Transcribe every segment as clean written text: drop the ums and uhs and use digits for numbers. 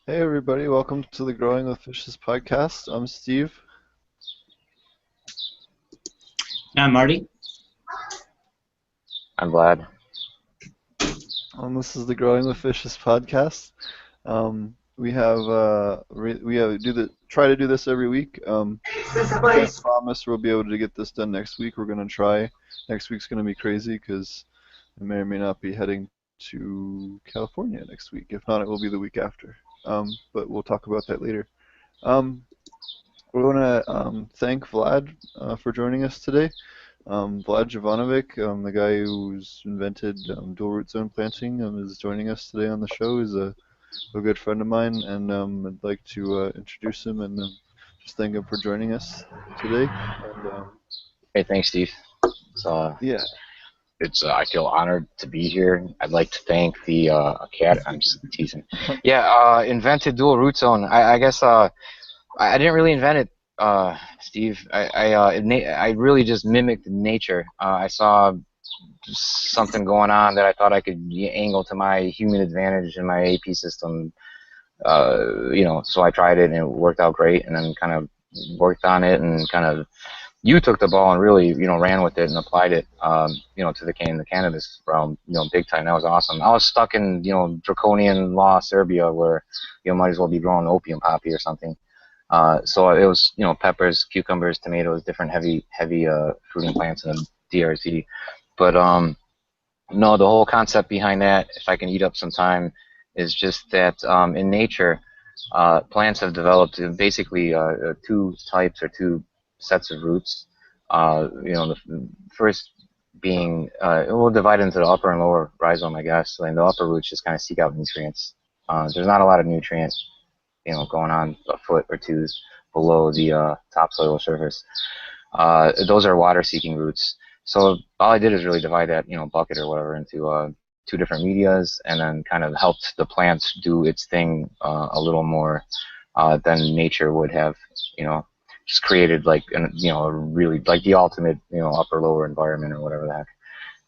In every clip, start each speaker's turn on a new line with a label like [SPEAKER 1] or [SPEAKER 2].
[SPEAKER 1] Hey everybody, welcome to the Growing with Fishes podcast. I'm Steve.
[SPEAKER 2] I'm Marty.
[SPEAKER 3] I'm Vlad.
[SPEAKER 1] This is the Growing with Fishes podcast. We do the try to do this every week. I can't promise we'll be able to get this done next week. We're gonna try. Next week's gonna be crazy because I may or may not be heading to California next week. If not, it will be the week after. But we'll talk about that later. Um, we want to thank Vlad for joining us today. Vlad Jevanovic, the guy who's invented dual root zone planting, is joining us today on the show. He's a good friend of mine, and I'd like to introduce him and just thank him for joining us today. And
[SPEAKER 3] Hey, thanks, Steve. So
[SPEAKER 1] yeah,
[SPEAKER 3] I feel honored to be here. I'd like to thank the cat. I'm just teasing. Yeah, invented dual root zone. I guess I didn't really invent it, Steve. I really just mimicked nature. I saw something going on that I thought I could angle to my human advantage in my AP system. So I tried it and it worked out great, and then kind of worked on it and kind of you took the ball and really, ran with it and applied it, to the cannabis realm, big time. That was awesome. I was stuck in, draconian law Serbia where, might as well be growing opium poppy or something. So it was, peppers, cucumbers, tomatoes, different heavy fruiting plants in the DRC. But no, the whole concept behind that, if I can eat up some time, is just that in nature, plants have developed basically two types or two sets of roots. The first being, we'll divide into the upper and lower rhizome, I guess. And the upper roots just kind of seek out nutrients. There's not a lot of nutrient, going on a foot or two below the topsoil surface. Those are water-seeking roots. So all I did is really divide that, bucket or whatever into two different medias, and then kind of helped the plants do its thing a little more than nature would have, just created like a really like the ultimate upper lower environment or whatever the heck.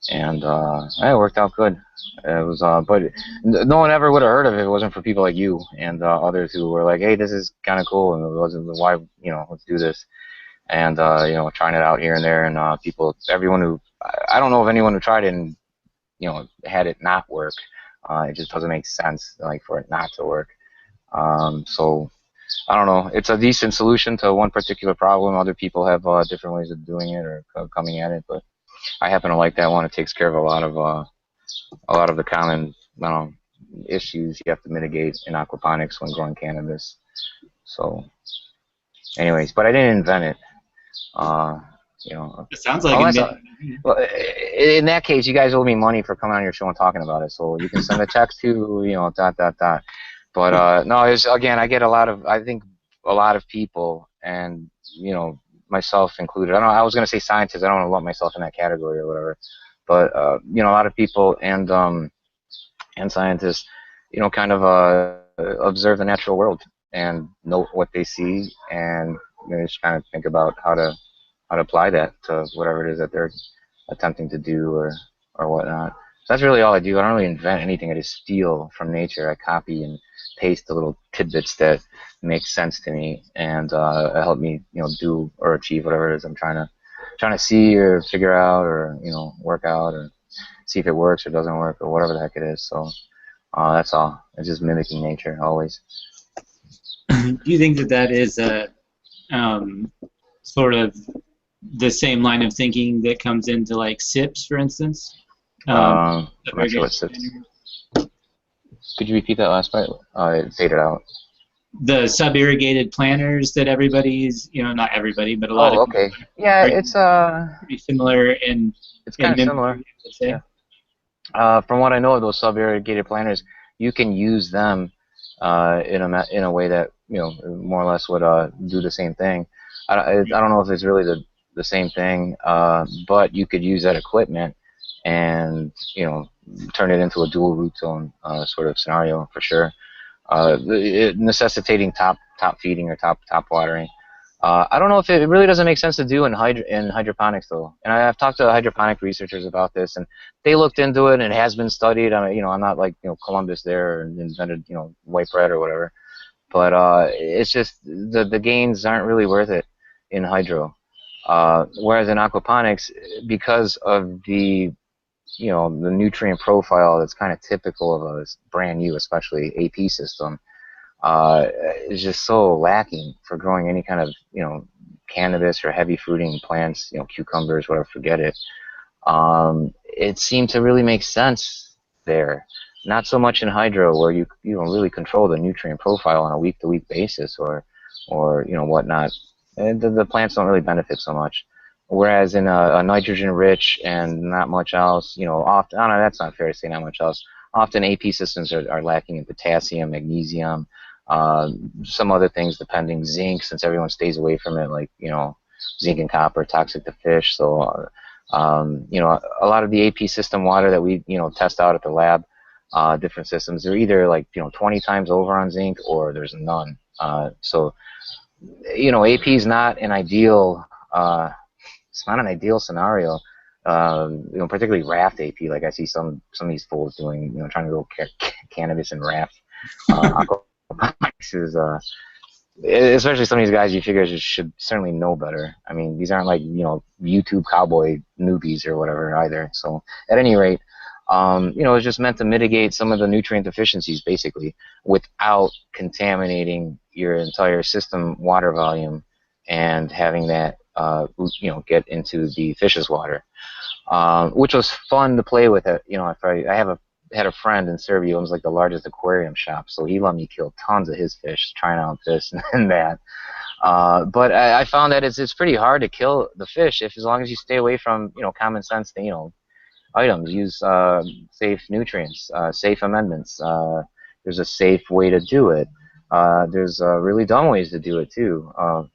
[SPEAKER 3] And it worked out good. It was but no one ever would have heard of it if it wasn't for people like you and others who were like, hey, this is kind of cool, and it wasn't why let's do this. And trying it out here and there, and everyone who I don't know of anyone who tried it and had it not work. It just doesn't make sense like for it not to work. So I don't know. It's a decent solution to one particular problem. Other people have different ways of doing it or coming at it, but I happen to like that one. It takes care of a lot of the common issues you have to mitigate in aquaponics when growing cannabis. So, anyways, but I didn't invent it. Uh,
[SPEAKER 2] It sounds like
[SPEAKER 3] unless
[SPEAKER 2] it.
[SPEAKER 3] well, in that case, you guys owe me money for coming on your show and talking about it. So you can send a check to dot dot dot. But no, it's again, I think a lot of people, and myself included. I don't know. I was gonna say scientists. I don't want to lump myself in that category or whatever. But a lot of people and scientists, kind of observe the natural world and note what they see, and just kind of think about how to apply that to whatever it is that they're attempting to do or whatnot. So that's really all I do. I don't really invent anything. I just steal from nature. I copy and paste the little tidbits that make sense to me and help me, do or achieve whatever it is I'm trying to see or figure out or work out or see if it works or doesn't work or whatever the heck it is. So that's all. It's just mimicking nature always.
[SPEAKER 2] Do you think that is a sort of the same line of thinking that comes into like SIPs, for instance?
[SPEAKER 3] I'm not sure what SIPs. Could you repeat that last part? It faded out.
[SPEAKER 2] The sub-irrigated planters that everybody's, not everybody, but a lot of
[SPEAKER 3] okay. Yeah, it's
[SPEAKER 2] pretty similar in.
[SPEAKER 3] It's kind of similar. Yeah. From what I know of those sub-irrigated planters, you can use them in a way that more or less would do the same thing. I don't know if it's really the same thing, but you could use that equipment and turn it into a dual root zone sort of scenario for sure. Necessitating top feeding or top watering. I don't know if it really doesn't make sense to do in hydroponics though. And I've talked to hydroponic researchers about this, and they looked into it, and it has been studied. I'm not like Columbus there and invented white bread or whatever, but it's just the gains aren't really worth it in hydro. Whereas in aquaponics, because of the nutrient profile that's kind of typical of a brand new, especially AP system, is just so lacking for growing any kind of cannabis or heavy fruiting plants, cucumbers, whatever. Forget it. It seemed to really make sense there. Not so much in hydro, where you really control the nutrient profile on a week-to-week basis, or whatnot. And the plants don't really benefit so much. Whereas in a nitrogen-rich and not much else, often, I don't know, that's not fair to say not much else. Often AP systems are lacking in potassium, magnesium, some other things depending, zinc, since everyone stays away from it, like zinc and copper, toxic to fish. So a lot of the AP system water that we test out at the lab, different systems, they're either like 20 times over on zinc, or there's none. So AP is not an ideal. It's not an ideal scenario. Particularly raft AP, like I see some of these fools doing, trying to grow cannabis and raft. Aquaponics is, especially some of these guys you figure should certainly know better. I mean, these aren't like YouTube cowboy newbies or whatever either. So at any rate, it's just meant to mitigate some of the nutrient deficiencies basically, without contaminating your entire system water volume and having that get into the fish's water, which was fun to play with. It had a friend in Serbia who owns like the largest aquarium shop, so he let me kill tons of his fish, trying out this and that. But I found that it's pretty hard to kill the fish as long as you stay away from common sense items. Use safe nutrients, safe amendments. There's a safe way to do it. There's really dumb ways to do it too,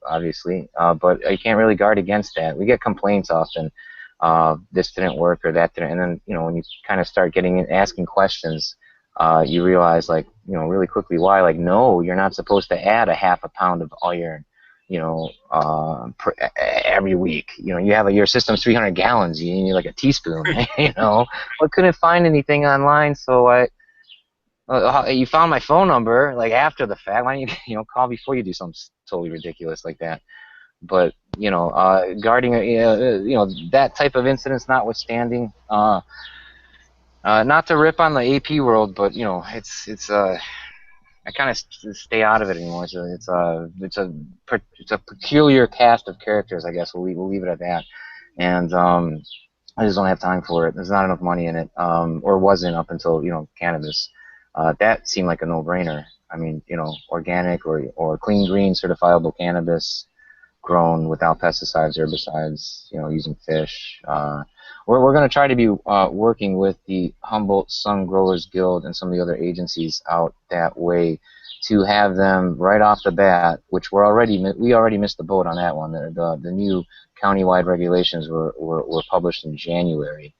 [SPEAKER 3] obviously, but you can't really guard against that. We get complaints often, this didn't work or that didn't, and then when you kind of start asking questions, you realize really quickly why. Like, no, you're not supposed to add a half a pound of iron, every week. You have your system's 300 gallons. You need like a teaspoon. Well, I couldn't find anything online, so you found my phone number like after the fact. Why don't you call before you do something totally ridiculous like that? But guarding that type of incidents notwithstanding, not to rip on the AP world, but it's I kind of stay out of it anymore. It's a peculiar cast of characters, I guess. We'll leave it at that. And I just don't have time for it. There's not enough money in it, or wasn't up until cannabis. That seemed like a no-brainer. I mean, organic or clean green certifiable cannabis grown without pesticides, herbicides, using fish. We're going to try to be working with the Humboldt Sun Growers Guild and some of the other agencies out that way to have them right off the bat, which we already missed the boat on that one. The new countywide regulations were published in January.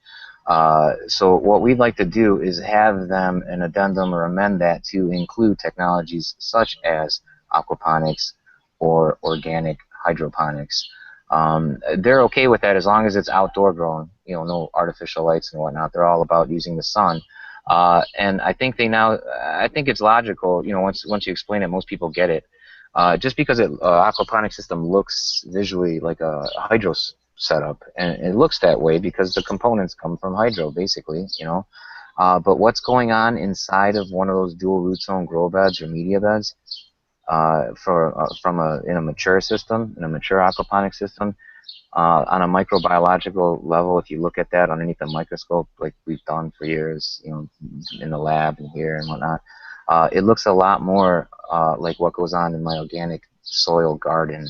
[SPEAKER 3] So what we'd like to do is have them an addendum or amend that to include technologies such as aquaponics or organic hydroponics. They're okay with that as long as it's outdoor grown, no artificial lights and whatnot. They're all about using the sun. And I think I think it's logical, once you explain it, most people get it. Just because aquaponic system looks visually like a hydro setup, and it looks that way because the components come from hydro, basically, but what's going on inside of one of those dual root zone grow beds or media beds, in a mature system, in a mature aquaponic system, on a microbiological level, if you look at that underneath the microscope, like we've done for years, in the lab and here and whatnot, it looks a lot more like what goes on in my organic soil garden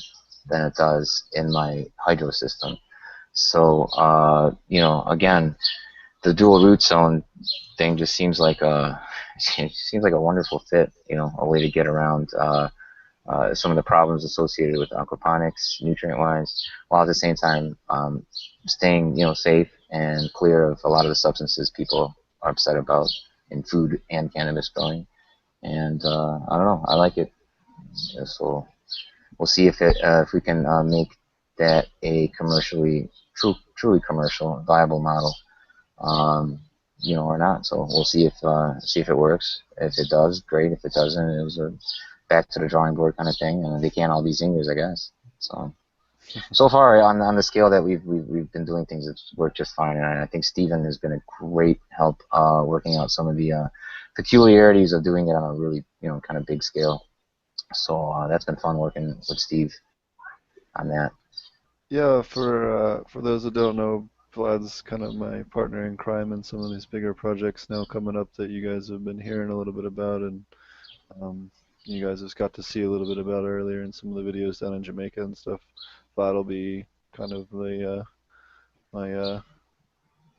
[SPEAKER 3] than it does in my hydro system. So, again, the dual root zone thing just seems like a wonderful fit, a way to get around some of the problems associated with aquaponics, nutrient-wise, while at the same time staying, safe and clear of a lot of the substances people are upset about in food and cannabis growing. And I don't know, I like it. So we'll see if we can make that a truly commercial viable model, or not. So we'll see if it works. If it does, great. If it doesn't, it was a back to the drawing board kind of thing, and they can't all be singers, I guess. So far on the scale that we've been doing things, it's worked just fine, and I think Steven has been a great help working out some of the peculiarities of doing it on a really kind of big scale. So that's been fun working with Steve on that.
[SPEAKER 1] Yeah, for those that don't know, Vlad's kind of my partner in crime in some of these bigger projects now coming up that you guys have been hearing a little bit about, and you guys just got to see a little bit about earlier in some of the videos down in Jamaica and stuff. Vlad will be kind of the my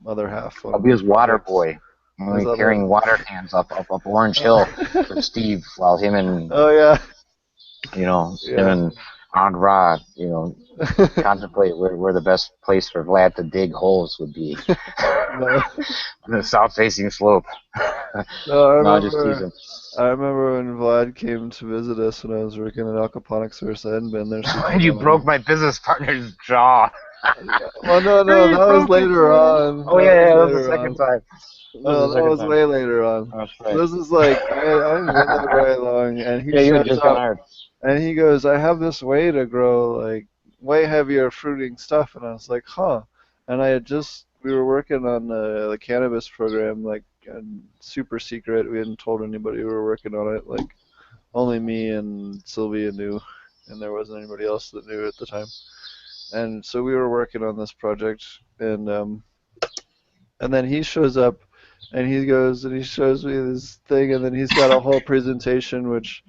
[SPEAKER 1] other half
[SPEAKER 3] I'll
[SPEAKER 1] on
[SPEAKER 3] be his
[SPEAKER 1] those
[SPEAKER 3] water
[SPEAKER 1] projects.
[SPEAKER 3] boy. I'm
[SPEAKER 1] His
[SPEAKER 3] gonna be
[SPEAKER 1] other.
[SPEAKER 3] carrying water cans up Orange Hill for Steve while him and
[SPEAKER 1] Oh yeah.
[SPEAKER 3] him
[SPEAKER 1] Yeah.
[SPEAKER 3] and Andra, contemplate where the best place for Vlad to dig holes would be.
[SPEAKER 1] No.
[SPEAKER 3] On the south-facing slope.
[SPEAKER 1] No,
[SPEAKER 3] No, just teasing.
[SPEAKER 1] I remember when Vlad came to visit us when I was working at Aquaponics first. I hadn't been there super
[SPEAKER 3] You
[SPEAKER 1] long.
[SPEAKER 3] broke my business partner's jaw.
[SPEAKER 1] Well, no,
[SPEAKER 3] You
[SPEAKER 1] that was
[SPEAKER 3] broke it,
[SPEAKER 1] later
[SPEAKER 3] man.
[SPEAKER 1] on.
[SPEAKER 3] Oh yeah, that was the second time.
[SPEAKER 1] No, that was way later on.
[SPEAKER 3] That's right.
[SPEAKER 1] This is like I hadn't been there very long, and he
[SPEAKER 3] Yeah, you had
[SPEAKER 1] shows
[SPEAKER 3] just gone
[SPEAKER 1] up
[SPEAKER 3] hard.
[SPEAKER 1] and he goes, "I have this way to grow like way heavier fruiting stuff," and I was like, "Huh?" And we were working on the cannabis program, like super secret. We hadn't told anybody we were working on it. Like only me and Sylvia knew, and there wasn't anybody else that knew at the time. And so we were working on this project, and then he shows up, and he goes and he shows me this thing, and then he's got a whole presentation, which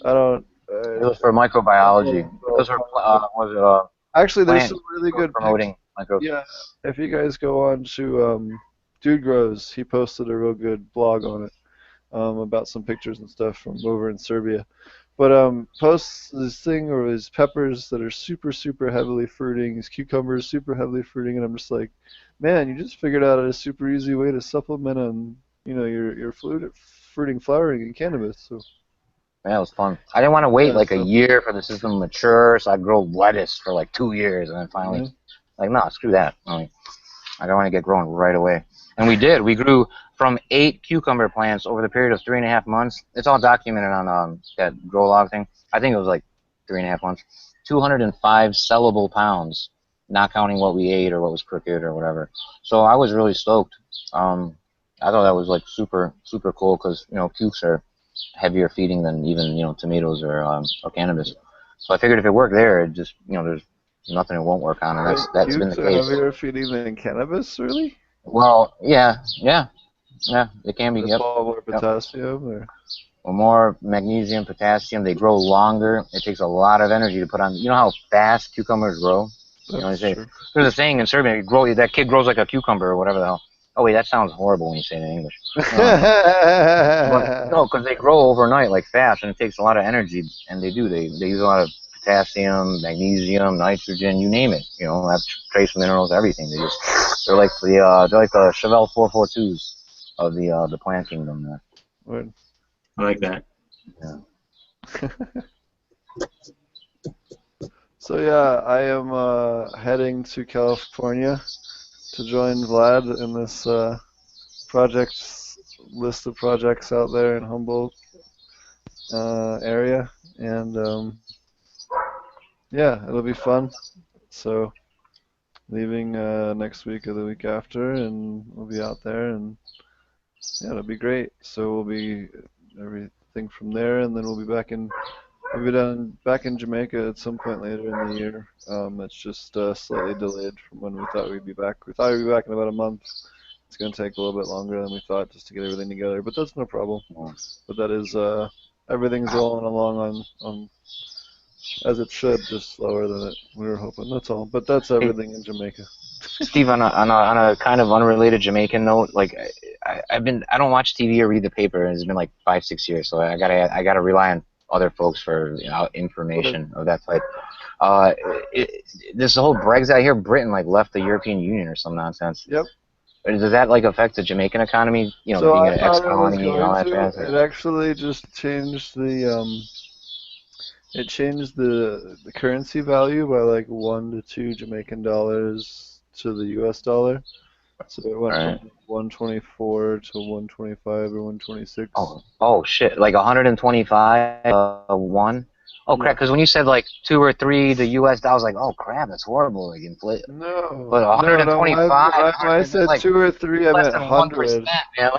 [SPEAKER 1] I don't.
[SPEAKER 3] It was for microbiology. Those are
[SPEAKER 1] Actually, there's
[SPEAKER 3] plant
[SPEAKER 1] some really good pics.
[SPEAKER 3] promoting micro.
[SPEAKER 1] Yeah, if you guys go on to Dude Grows, he posted a real good blog on it about some pictures and stuff from over in Serbia. But posts this thing or his peppers that are super super heavily fruiting, his cucumbers super heavily fruiting, and I'm just like, man, you just figured out a super easy way to supplement on your fruiting flowering in cannabis. So
[SPEAKER 3] Yeah, it was fun. I didn't want to wait
[SPEAKER 1] yeah,
[SPEAKER 3] like a year for the system to mature, so I'd grow lettuce for like 2 years, and then finally, like, no, screw that. I don't want to get growing right away. And we did. We grew from 8 cucumber plants over the period of 3.5 months. It's all documented on that grow log thing. I think it was like 3.5 months. 205 sellable pounds, not counting what we ate or what was crooked or whatever. So I was really stoked. I thought that was like super super cool because cukes are heavier feeding than even tomatoes or cannabis. So I figured if it worked there, it just there's nothing it won't work on, and that's been the
[SPEAKER 1] cukes are
[SPEAKER 3] case.
[SPEAKER 1] heavier feeding than cannabis, really?
[SPEAKER 3] Well, yeah, it can be. Yep.
[SPEAKER 1] More potassium
[SPEAKER 3] or more magnesium, potassium. They grow longer. It takes a lot of energy to put on. You know how fast cucumbers grow?
[SPEAKER 1] That's
[SPEAKER 3] They say,
[SPEAKER 1] true.
[SPEAKER 3] there's a saying in Serbia, that kid grows like a cucumber or whatever the hell. Oh wait, that sounds horrible when you say it in English. But no, because they grow overnight like fast, and it takes a lot of energy, and they do. They use a lot of potassium, magnesium, nitrogen, you name it. Have trace minerals, everything. They're like the Chevelle 442s of the plant kingdom there.
[SPEAKER 1] Word.
[SPEAKER 2] I like that.
[SPEAKER 3] Yeah.
[SPEAKER 1] So yeah, I am heading to California to join Vlad in this list of projects out there in Humboldt area, and yeah, it'll be fun. So leaving next week or the week after, and we'll be out there, and yeah, it'll be great. So we'll be everything from there, and then we'll be back in Jamaica at some point later in the year. It's just slightly delayed from when we thought we'd be back. We thought we'd be back in about a month. It's going to take a little bit longer than we thought just to get everything together, but that's no problem. But that is everything's rolling along on as it should, just slower than we were hoping. That's all. But that's everything in Jamaica.
[SPEAKER 3] Steve, on a kind of unrelated Jamaican note, like I don't watch TV or read the paper, and it's been like 5-6 years, so I gotta rely on other folks for information of that type. This whole Brexit, I hear Britain like left the European Union or some nonsense.
[SPEAKER 1] Yep.
[SPEAKER 3] Does that like affect the Jamaican economy?
[SPEAKER 1] So
[SPEAKER 3] being an ex-colony and all that.
[SPEAKER 1] It actually just changed the it changed the currency value by like 1 to 2 Jamaican dollars to the U.S. dollar. So it went from
[SPEAKER 3] Right.
[SPEAKER 1] 124 to 125 or 126.
[SPEAKER 3] Oh shit! Like 125 one. Oh
[SPEAKER 1] Yeah.
[SPEAKER 3] crap! Because when you said like 2 or 3, the U.S. dollar, I was like, oh crap, that's horrible. Like inflate. But
[SPEAKER 1] No. When I
[SPEAKER 3] 125,
[SPEAKER 1] said
[SPEAKER 3] like
[SPEAKER 1] 2 or 3, I
[SPEAKER 3] less
[SPEAKER 1] meant
[SPEAKER 3] than 1%,
[SPEAKER 1] 100.
[SPEAKER 3] man.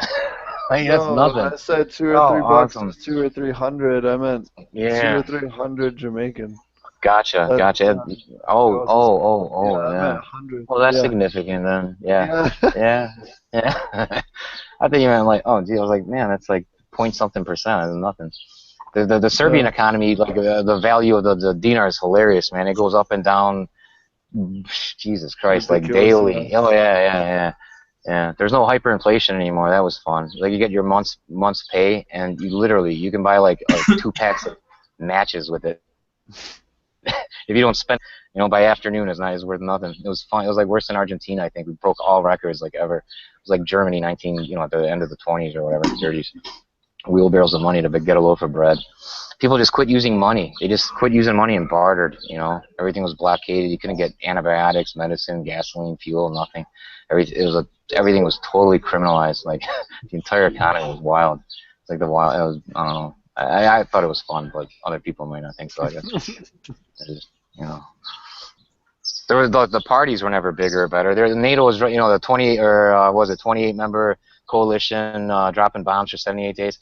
[SPEAKER 3] Like that's
[SPEAKER 1] No, when
[SPEAKER 3] nothing.
[SPEAKER 1] I said two
[SPEAKER 3] Oh,
[SPEAKER 1] or three bucks
[SPEAKER 3] awesome.
[SPEAKER 1] was 2 or 300. I meant two
[SPEAKER 3] Yeah.
[SPEAKER 1] or 300 Jamaican.
[SPEAKER 3] Gotcha.
[SPEAKER 1] That,
[SPEAKER 3] Gotcha.
[SPEAKER 1] that, that
[SPEAKER 3] Oh,
[SPEAKER 1] was
[SPEAKER 3] oh,
[SPEAKER 1] insane.
[SPEAKER 3] oh,
[SPEAKER 1] Yeah,
[SPEAKER 3] oh,
[SPEAKER 1] I meant
[SPEAKER 3] yeah.
[SPEAKER 1] 100.
[SPEAKER 3] Well, that's
[SPEAKER 1] Yeah.
[SPEAKER 3] significant then. Yeah.
[SPEAKER 1] Yeah.
[SPEAKER 3] Yeah. Yeah. I think you meant like, oh, gee, I was like, man, that's like point something percent. That's nothing. The Serbian
[SPEAKER 1] Yeah.
[SPEAKER 3] economy, like the value of the dinar is hilarious, man. It goes up and down. Jesus Christ, like
[SPEAKER 1] Ridiculous. Yeah.
[SPEAKER 3] daily. Oh yeah, yeah, yeah. Yeah, there's no hyperinflation anymore. That was fun. Like you get your month's pay, and you can buy like 2 packs of matches with it. If you don't spend, by afternoon, it's worth nothing. It was fun. It was like worse than Argentina. I think we broke all records like ever. It was like Germany, at the end of the 20s or whatever, 30s. Wheelbarrows of money to get a loaf of bread. People just quit using money. They just quit using money and bartered. Everything was blockaded. You couldn't get antibiotics, medicine, gasoline, fuel, nothing. Everything was totally criminalized. Like the entire economy was wild. It's like the wild. It was, I don't know. I thought it was fun, but other people might not think so. I guess. It is, you know. There was the parties were never bigger or better. NATO was, the 28 or was it 28 member coalition dropping bombs for 78 days.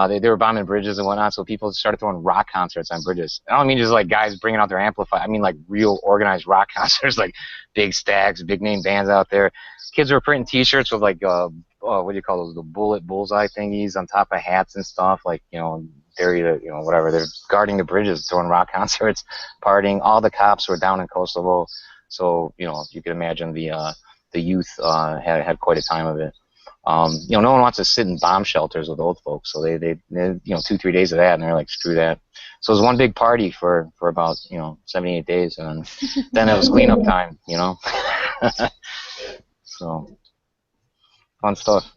[SPEAKER 3] They were bombing bridges and whatnot, so people started throwing rock concerts on bridges. I don't mean just like guys bringing out their amplifier. I mean like real organized rock concerts, like big stacks, big name bands out there. Kids were printing T-shirts with like what do you call those? The bullseye thingies on top of hats and stuff. Like whatever. They're guarding the bridges, throwing rock concerts, partying. All the cops were down in Kosovo, so you can imagine the youth had quite a time of it. No one wants to sit in bomb shelters with old folks, so they 2-3 days of that, and they're like, screw that. So it was one big party for about 78 days, and then it was cleanup time, So fun stuff.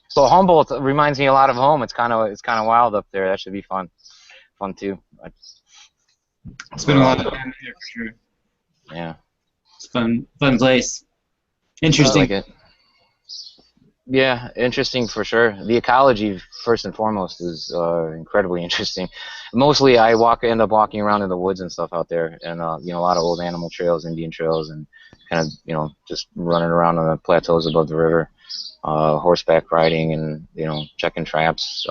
[SPEAKER 3] So Humboldt reminds me a lot of home. It's kind of wild up there. That should be fun too.
[SPEAKER 2] It's been a lot of time there for sure.
[SPEAKER 3] Yeah.
[SPEAKER 2] It's fun place.
[SPEAKER 3] I
[SPEAKER 2] Interesting.
[SPEAKER 3] like it. Yeah, interesting for sure. The ecology, first and foremost, is incredibly interesting. Mostly, I end up walking around in the woods and stuff out there, and a lot of old animal trails, Indian trails, and kind of just running around on the plateaus above the river, horseback riding, and checking traps,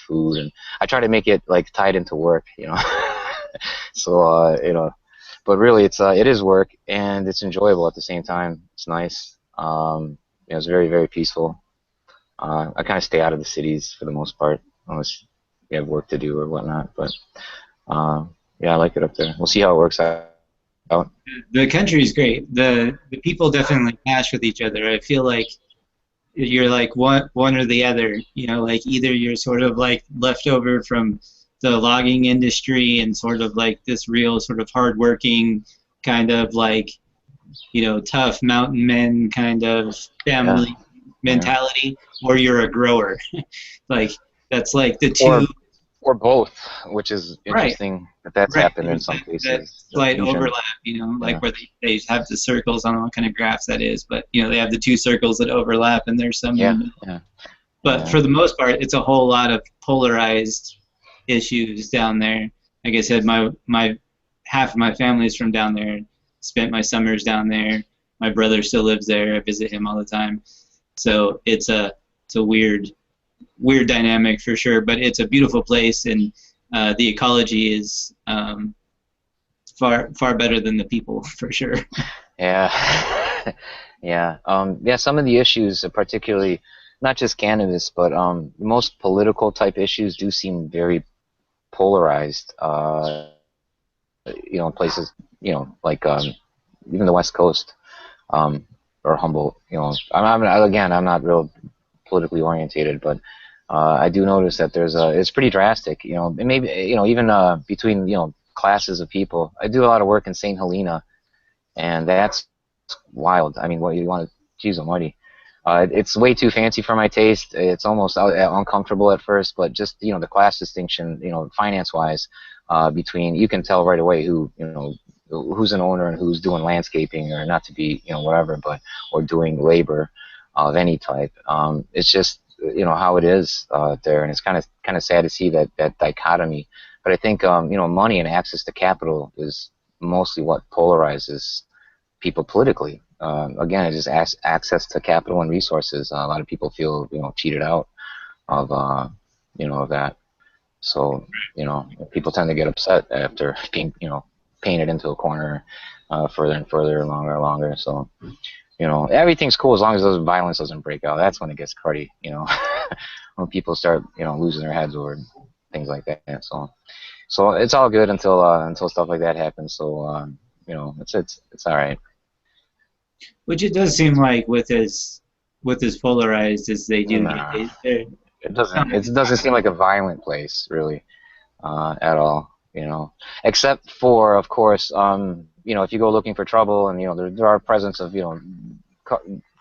[SPEAKER 3] food, and I try to make it like tied into work, So but really, it is work, and it's enjoyable at the same time. It's nice. It's very, very peaceful. I kind of stay out of the cities for the most part, unless you have work to do or whatnot. But yeah, I like it up there. We'll see how it works out.
[SPEAKER 2] The country is great. The people definitely clash with each other. I feel like you're like one or the other. Like either you're sort of like leftover from the logging industry and sort of like this real sort of hardworking kind of like tough mountain men kind of family mentality, or you're a grower. Like that's like the two.
[SPEAKER 3] Or both, which is interesting that's happened in some cases.
[SPEAKER 2] That slight overlap, like where they have the circles. I don't know what kind of graphs that is, but they have the two circles that overlap, and there's some. But for the most part, it's a whole lot of polarized issues down there. Like I said, my half of my family is from down there. Spent my summers down there. My brother still lives there. I visit him all the time. So it's a weird dynamic for sure, but it's a beautiful place, and the ecology is far better than the people for sure.
[SPEAKER 3] Yeah. Yeah. Some of the issues, particularly not just cannabis, but most political type issues do seem very polarized. Places, like even the West Coast, or Humboldt. I'm not real politically orientated, but I do notice that it's pretty drastic. And maybe even between classes of people. I do a lot of work in St. Helena, and that's wild. I mean, what you want to, geez almighty. It's way too fancy for my taste. It's almost uncomfortable at first, but just the class distinction, finance-wise, between you can tell right away who's an owner and who's doing landscaping or not to be whatever, but or doing labor of any type. It's just how it is there, and it's kind of sad to see that dichotomy. But I think money and access to capital is mostly what polarizes people politically. Again, it's just access to capital and resources. A lot of people feel cheated out of of that. So people tend to get upset after being painted into a corner further and further, longer and longer. So everything's cool as long as those violence doesn't break out. That's when it gets cruddy. When people start losing their heads over things like that. So it's all good until stuff like that happens. So it's all right.
[SPEAKER 2] Which it does seem like with as polarized as they do.
[SPEAKER 3] Nah, it doesn't seem like a violent place really at all. Except for, of course, if you go looking for trouble, and there are presence of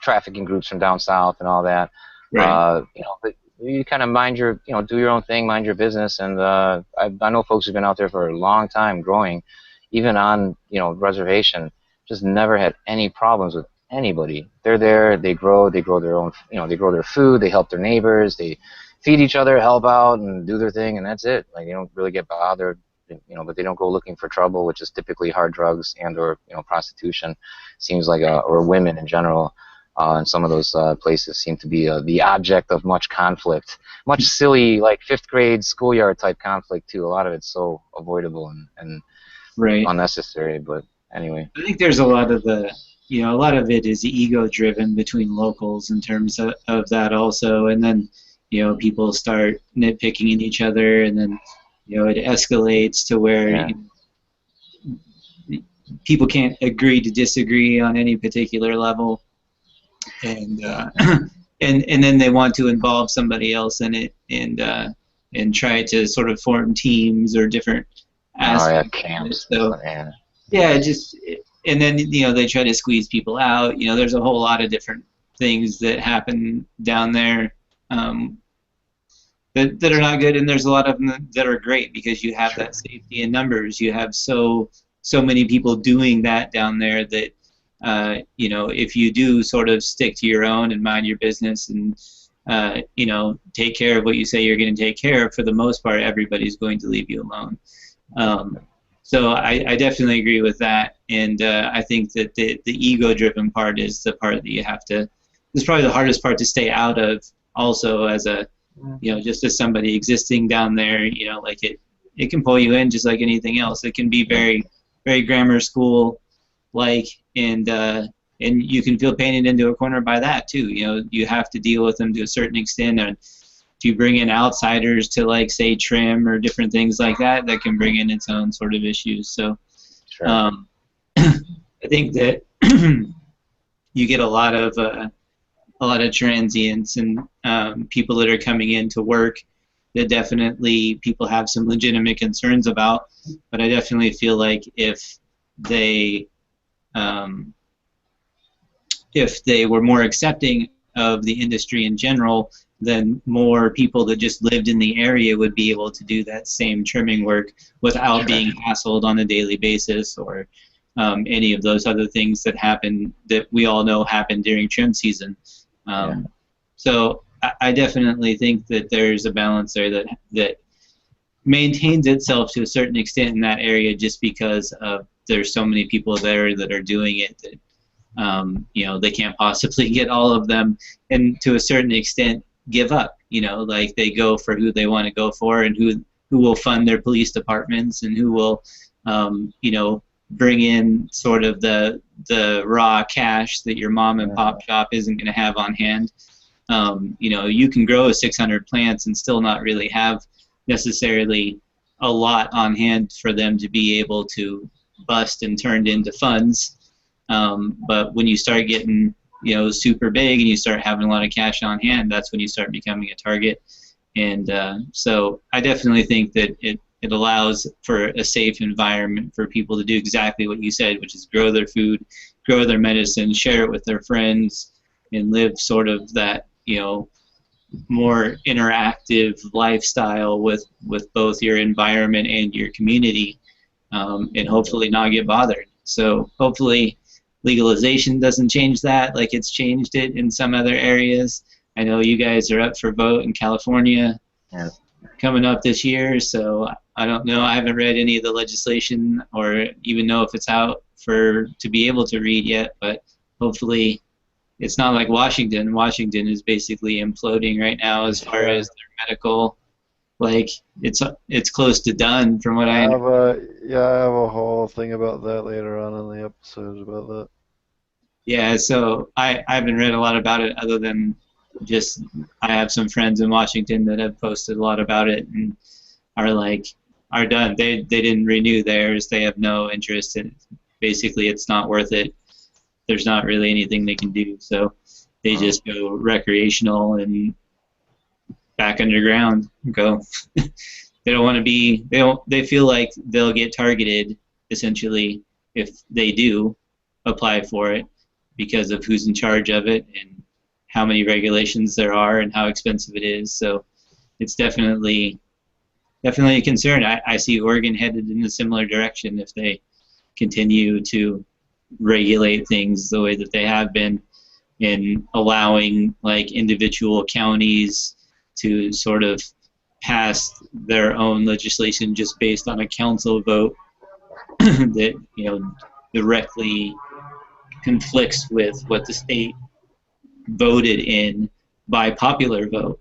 [SPEAKER 3] trafficking groups from down south and all that.
[SPEAKER 2] Right.
[SPEAKER 3] But you kind of mind your, do your own thing, mind your business. And I know folks who've been out there for a long time growing, even on reservation, just never had any problems with anybody. They're there, they grow their own, they grow their food, they help their neighbors, they feed each other, help out, and do their thing, and that's it. Like, they don't really get bothered, but they don't go looking for trouble, which is typically hard drugs and or prostitution. Seems like or women in general. And some of those places seem to be the object of much conflict, much silly, like 5th grade schoolyard type conflict too. A lot of it's so avoidable and
[SPEAKER 2] right.
[SPEAKER 3] unnecessary. But anyway,
[SPEAKER 2] I think there's a lot of a lot of it is ego driven between locals in terms of that also, and then people start nitpicking at each other, and then it escalates to where people can't agree to disagree on any particular level. And and then they want to involve somebody else in it and try to sort of form teams or different aspects.
[SPEAKER 3] Camps.
[SPEAKER 2] So and then they try to squeeze people out. There's a whole lot of different things that happen down there that are not good, and there's a lot of them that are great because you have that safety in numbers. You have so many people doing that down there that if you do sort of stick to your own and mind your business and take care of what you say you're going to take care of, for the most part, everybody's going to leave you alone. So I definitely agree with that, and I think that the ego-driven part is the part that you have to. It's probably the hardest part to stay out of. Also, as a just as somebody existing down there, like it can pull you in just like anything else. It can be very, very grammar school like, and you can feel painted into a corner by that too. You have to deal with them to a certain extent, and if you bring in outsiders to, like, say, trim or different things like that, that can bring in its own sort of issues. So I think that you get a lot of transients and people that are coming in to work that definitely people have some legitimate concerns about. But I definitely feel like if they were more accepting of the industry in general, then more people that just lived in the area would be able to do that same trimming work without being hassled on a daily basis or any of those other things that happen that we all know happen during trim season. So I definitely think that there's a balance there that maintains itself to a certain extent in that area just because of there's so many people there that are doing it that they can't possibly get all of them, and to a certain extent give up. Like they go for who they want to go for, and who will fund their police departments, and who will bring in sort of the raw cash that your mom and pop shop isn't going to have on hand. You can grow 600 plants and still not really have necessarily a lot on hand for them to be able to bust and turned into funds. But when you start getting super big and you start having a lot of cash on hand, that's when you start becoming a target. And so I definitely think that it allows for a safe environment for people to do exactly what you said, which is grow their food, grow their medicine, share it with their friends, and live sort of that, more interactive lifestyle with both your environment and your community, and hopefully not get bothered. So hopefully legalization doesn't change that like it's changed it in some other areas. I know you guys are up for vote in California coming up this year, so I don't know. I haven't read any of the legislation or even know if it's out to be able to read yet, but hopefully it's not like Washington. Washington is basically imploding right now as far as their medical, like it's close to done from what I know.
[SPEAKER 1] I have a whole thing about that later on in the episode about that.
[SPEAKER 2] Yeah, so I haven't read a lot about it other than just I have some friends in Washington that have posted a lot about it and are done. They didn't renew theirs. They have no interest in it. Basically, it's not worth it. There's not really anything they can do, so they just go recreational and back underground. Go. They don't want to be. They feel like they'll get targeted essentially if they do apply for it because of who's in charge of it and how many regulations there are and how expensive it is. So it's definitely a concern. I see Oregon headed in a similar direction if they continue to regulate things the way that they have been, in allowing like individual counties to sort of pass their own legislation just based on a council vote that directly conflicts with what the state voted in by popular vote.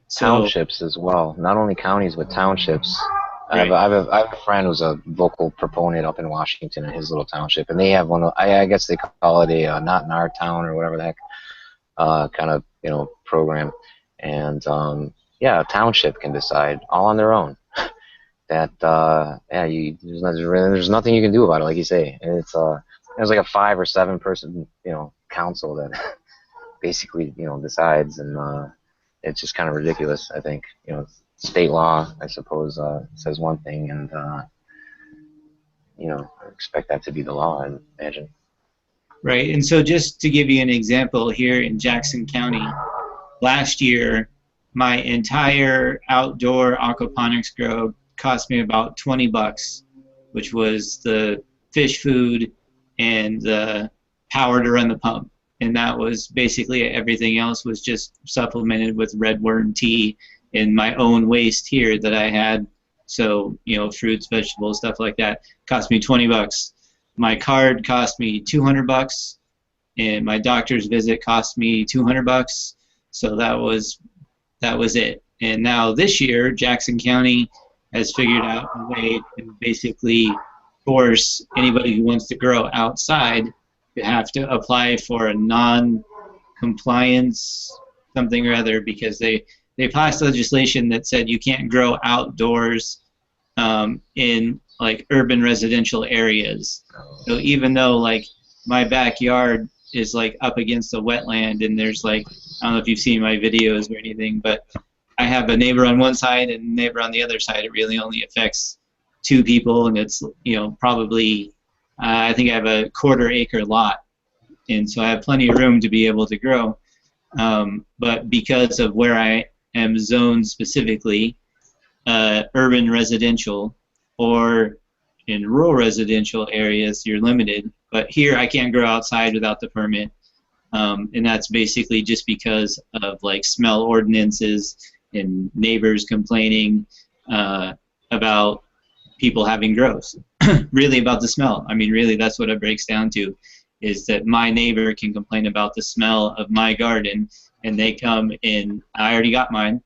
[SPEAKER 2] So,
[SPEAKER 3] townships as well, not only counties but townships. Right. I have a friend who's a vocal proponent up in Washington in his little township, and they have one of, I guess they call it a not in our town or whatever the heck kind of program, and a township can decide all on their own that there's nothing you can do about it, like you say, and there's like a 5 or 7 person council that basically decides, and it's just kind of ridiculous. I think state law, I suppose, says one thing, and I expect that to be the law, I imagine.
[SPEAKER 2] Right, and so just to give you an example, here in Jackson County, last year, my entire outdoor aquaponics grow cost me about $20, which was the fish food and the power to run the pump. And that was basically everything else was just supplemented with red worm tea and my own waste here that I had. So, fruits, vegetables, stuff like that cost me $20. My card cost me $200, and my doctor's visit cost me $200. So that was it. And now this year, Jackson County has figured out a way to basically force anybody who wants to grow outside to have to apply for a non-compliance something or other, because they passed legislation that said you can't grow outdoors in like urban residential areas. So even though like my backyard is like up against a wetland and there's like, I don't know if you've seen my videos or anything, but I have a neighbor on one side and a neighbor on the other side. It really only affects 2 people, and it's probably I think I have a 1/4 acre lot, and so I have plenty of room to be able to grow. But because of where I am zoned specifically, urban residential or in rural residential areas, you're limited. But here I can't grow outside without the permit, and that's basically just because of like smell ordinances and neighbors complaining about people having grows. Really about the smell. I mean, really, that's what it breaks down to, is that my neighbor can complain about the smell of my garden, and they come in. I already got mine,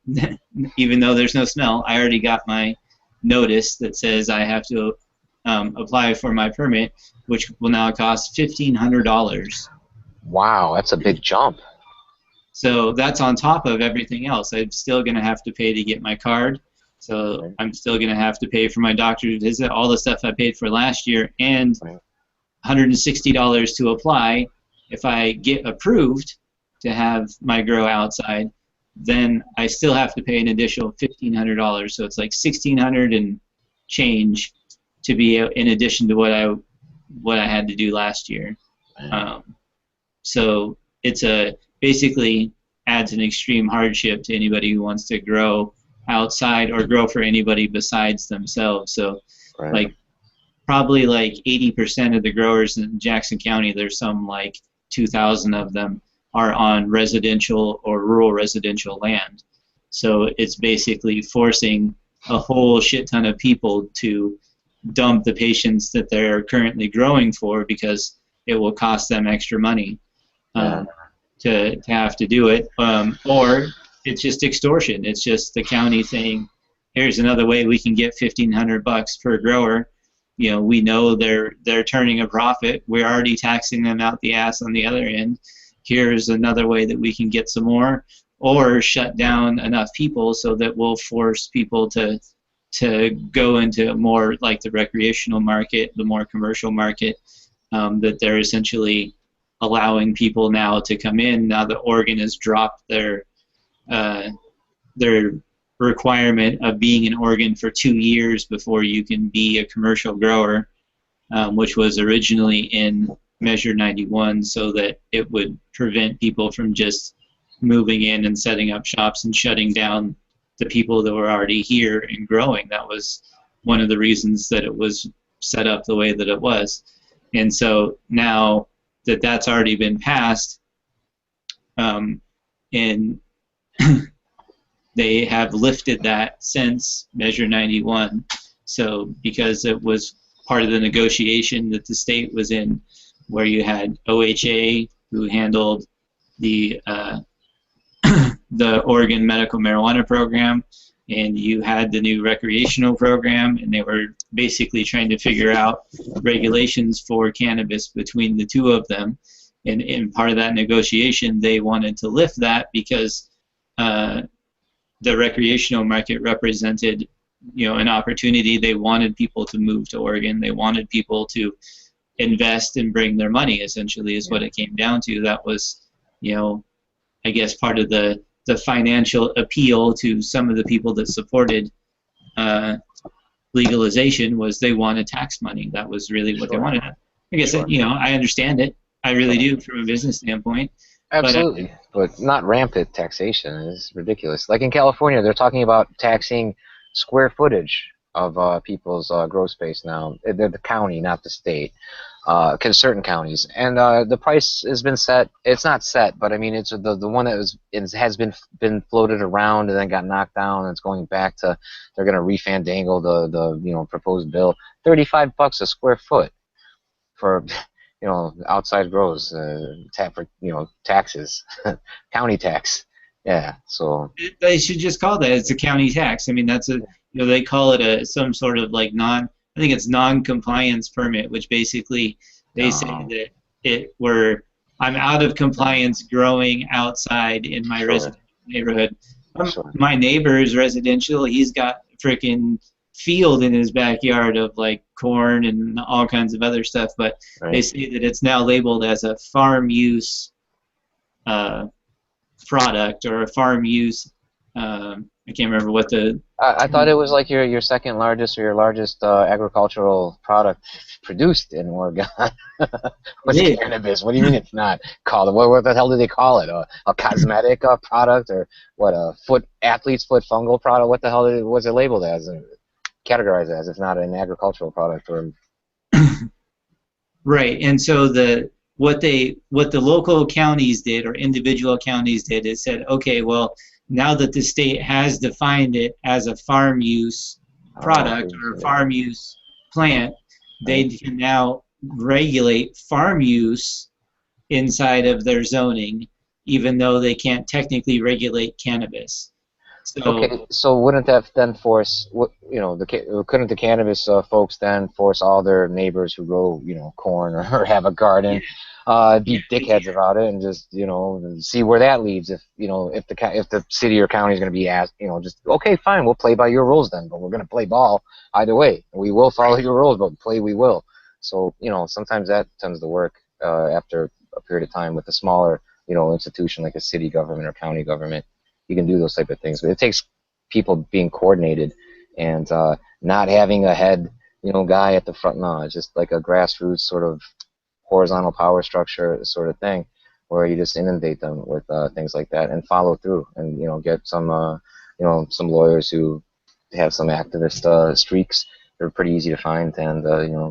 [SPEAKER 2] even though there's no smell. I already got my notice that says I have to apply for my permit, which will now cost $1,500.
[SPEAKER 3] Wow, that's a big jump.
[SPEAKER 2] So that's on top of everything else. I'm still going to have to pay to get my card. So I'm still going to have to pay for my doctor's visit, all the stuff I paid for last year, and $160 to apply. If I get approved to have my grow outside, then I still have to pay an additional $1,500. So it's like $1,600 and change to be in addition to what I had to do last year. So it's a basically adds an extreme hardship to anybody who wants to grow outside or grow for anybody besides themselves. So, like, probably like 80% of the growers in Jackson County, there's some like 2,000 of them, are on residential or rural residential land. So it's basically forcing a whole shit ton of people to dump the patients that they're currently growing for because it will cost them extra money to have to do it. Or it's just extortion. It's just the county saying, here's another way we can get $1,500 per grower. You know, we know they're turning a profit. We're already taxing them out the ass on the other end. Here's another way that we can get some more, or shut down enough people so that we'll force people to go into more like the recreational market, the more commercial market, that they're essentially allowing people now to come in. Now that Oregon has dropped their requirement of being in Oregon for 2 years before you can be a commercial grower, which was originally in Measure 91, so that it would prevent people from just moving in and setting up shops and shutting down the people that were already here and growing. That was one of the reasons that it was set up the way that it was. And so now that that's already been passed, and they have lifted that since Measure 91. So because it was part of the negotiation that the state was in, where you had OHA, who handled the the Oregon medical marijuana program, and you had the new recreational program, and they were basically trying to figure out regulations for cannabis between the two of them. And in part of that negotiation, they wanted to lift that because the recreational market represented, you know, an opportunity. They wanted people to move to Oregon. They wanted people to invest and bring their money, essentially, is what it came down to. That was, you know, I guess part of the financial appeal to some of the people that supported legalization, was they wanted tax money. That was really what they wanted. I guess, you know, I understand it. I really do, from a business standpoint.
[SPEAKER 3] Absolutely, but not rampant taxation is ridiculous. Like in California, they're talking about taxing square footage of people's grow space now. The county, not the state, certain counties. And the price has been set. It's not set, but I mean, it's the one that has been floated around and then got knocked down, and it's going back to, they're going to refandangle the you know, proposed bill. $35 a square foot for, you know, outside grows, for, you know, taxes, county tax. Yeah, so
[SPEAKER 2] they should just call that, it's a county tax. I mean, that's a, you know, they call it some sort of like I think it's non-compliance permit, which basically they say that I'm out of compliance growing outside in my residential neighborhood. My neighbor is residential. He's got a freaking field in his backyard of like corn and all kinds of other stuff, but they say that it's now labeled as a farm use product, or a farm use. I can't remember what the.
[SPEAKER 3] I thought it was like your second largest or your largest agricultural product produced in Oregon. What's cannabis? What do you mean it's not called? What the hell do they call it? A cosmetic product, or what, a athlete's foot fungal product? What the hell was it labeled as? Categorized as? It's not an agricultural product, or.
[SPEAKER 2] Right, and so what the local counties did, or individual counties did, is said, okay, well, now that the state has defined it as a farm use product or a farm use plant, they can now regulate farm use inside of their zoning, even though they can't technically regulate cannabis.
[SPEAKER 3] Okay, so wouldn't that then force, you know, couldn't the cannabis folks then force all their neighbors who grow, you know, corn or have a garden, be dickheads about it, and just, you know, see where that leads? If, you know, if the city or county is going to be asked, you know, just, okay, fine, we'll play by your rules then, but we're going to play ball either way. We will follow your rules, but play we will. So, you know, sometimes that tends to work after a period of time with a smaller, you know, institution like a city government or county government. You can do those type of things, but it takes people being coordinated and not having a head, you know, guy at the front. No, it's just like a grassroots sort of horizontal power structure sort of thing, where you just inundate them with things like that and follow through, and get some some lawyers who have some activist streaks. They're pretty easy to find, and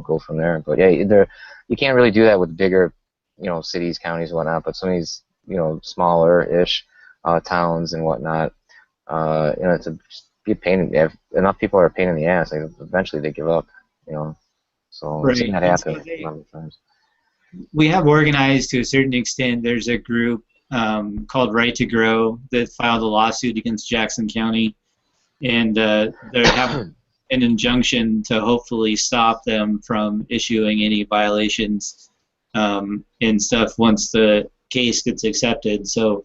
[SPEAKER 3] go from there. But yeah, you can't really do that with bigger cities, counties, and whatnot. But some of these smaller-ish towns and whatnot, it's be a pain. If enough people are a pain in the ass, like, eventually they give up. So I've seen that happen a lot of times.
[SPEAKER 2] We have organized to a certain extent. There's a group called Right to Grow that filed a lawsuit against Jackson County, and they have an injunction to hopefully stop them from issuing any violations and stuff once the case gets accepted. So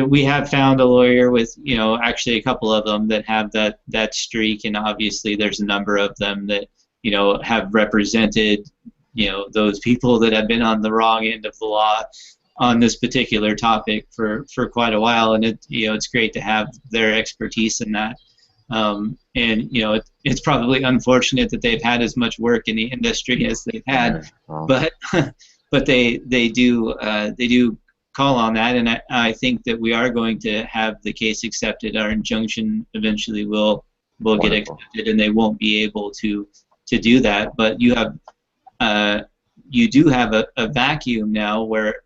[SPEAKER 2] we have found a lawyer with, actually a couple of them that have that streak, and obviously there's a number of them that, have represented, those people that have been on the wrong end of the law on this particular topic for quite a while, and it's great to have their expertise in that. And it's probably unfortunate that they've had as much work in the industry as they've had, but they do call on that, and I think that we are going to have the case accepted. Our injunction eventually will get accepted, and they won't be able to do that. But you do have a vacuum now where,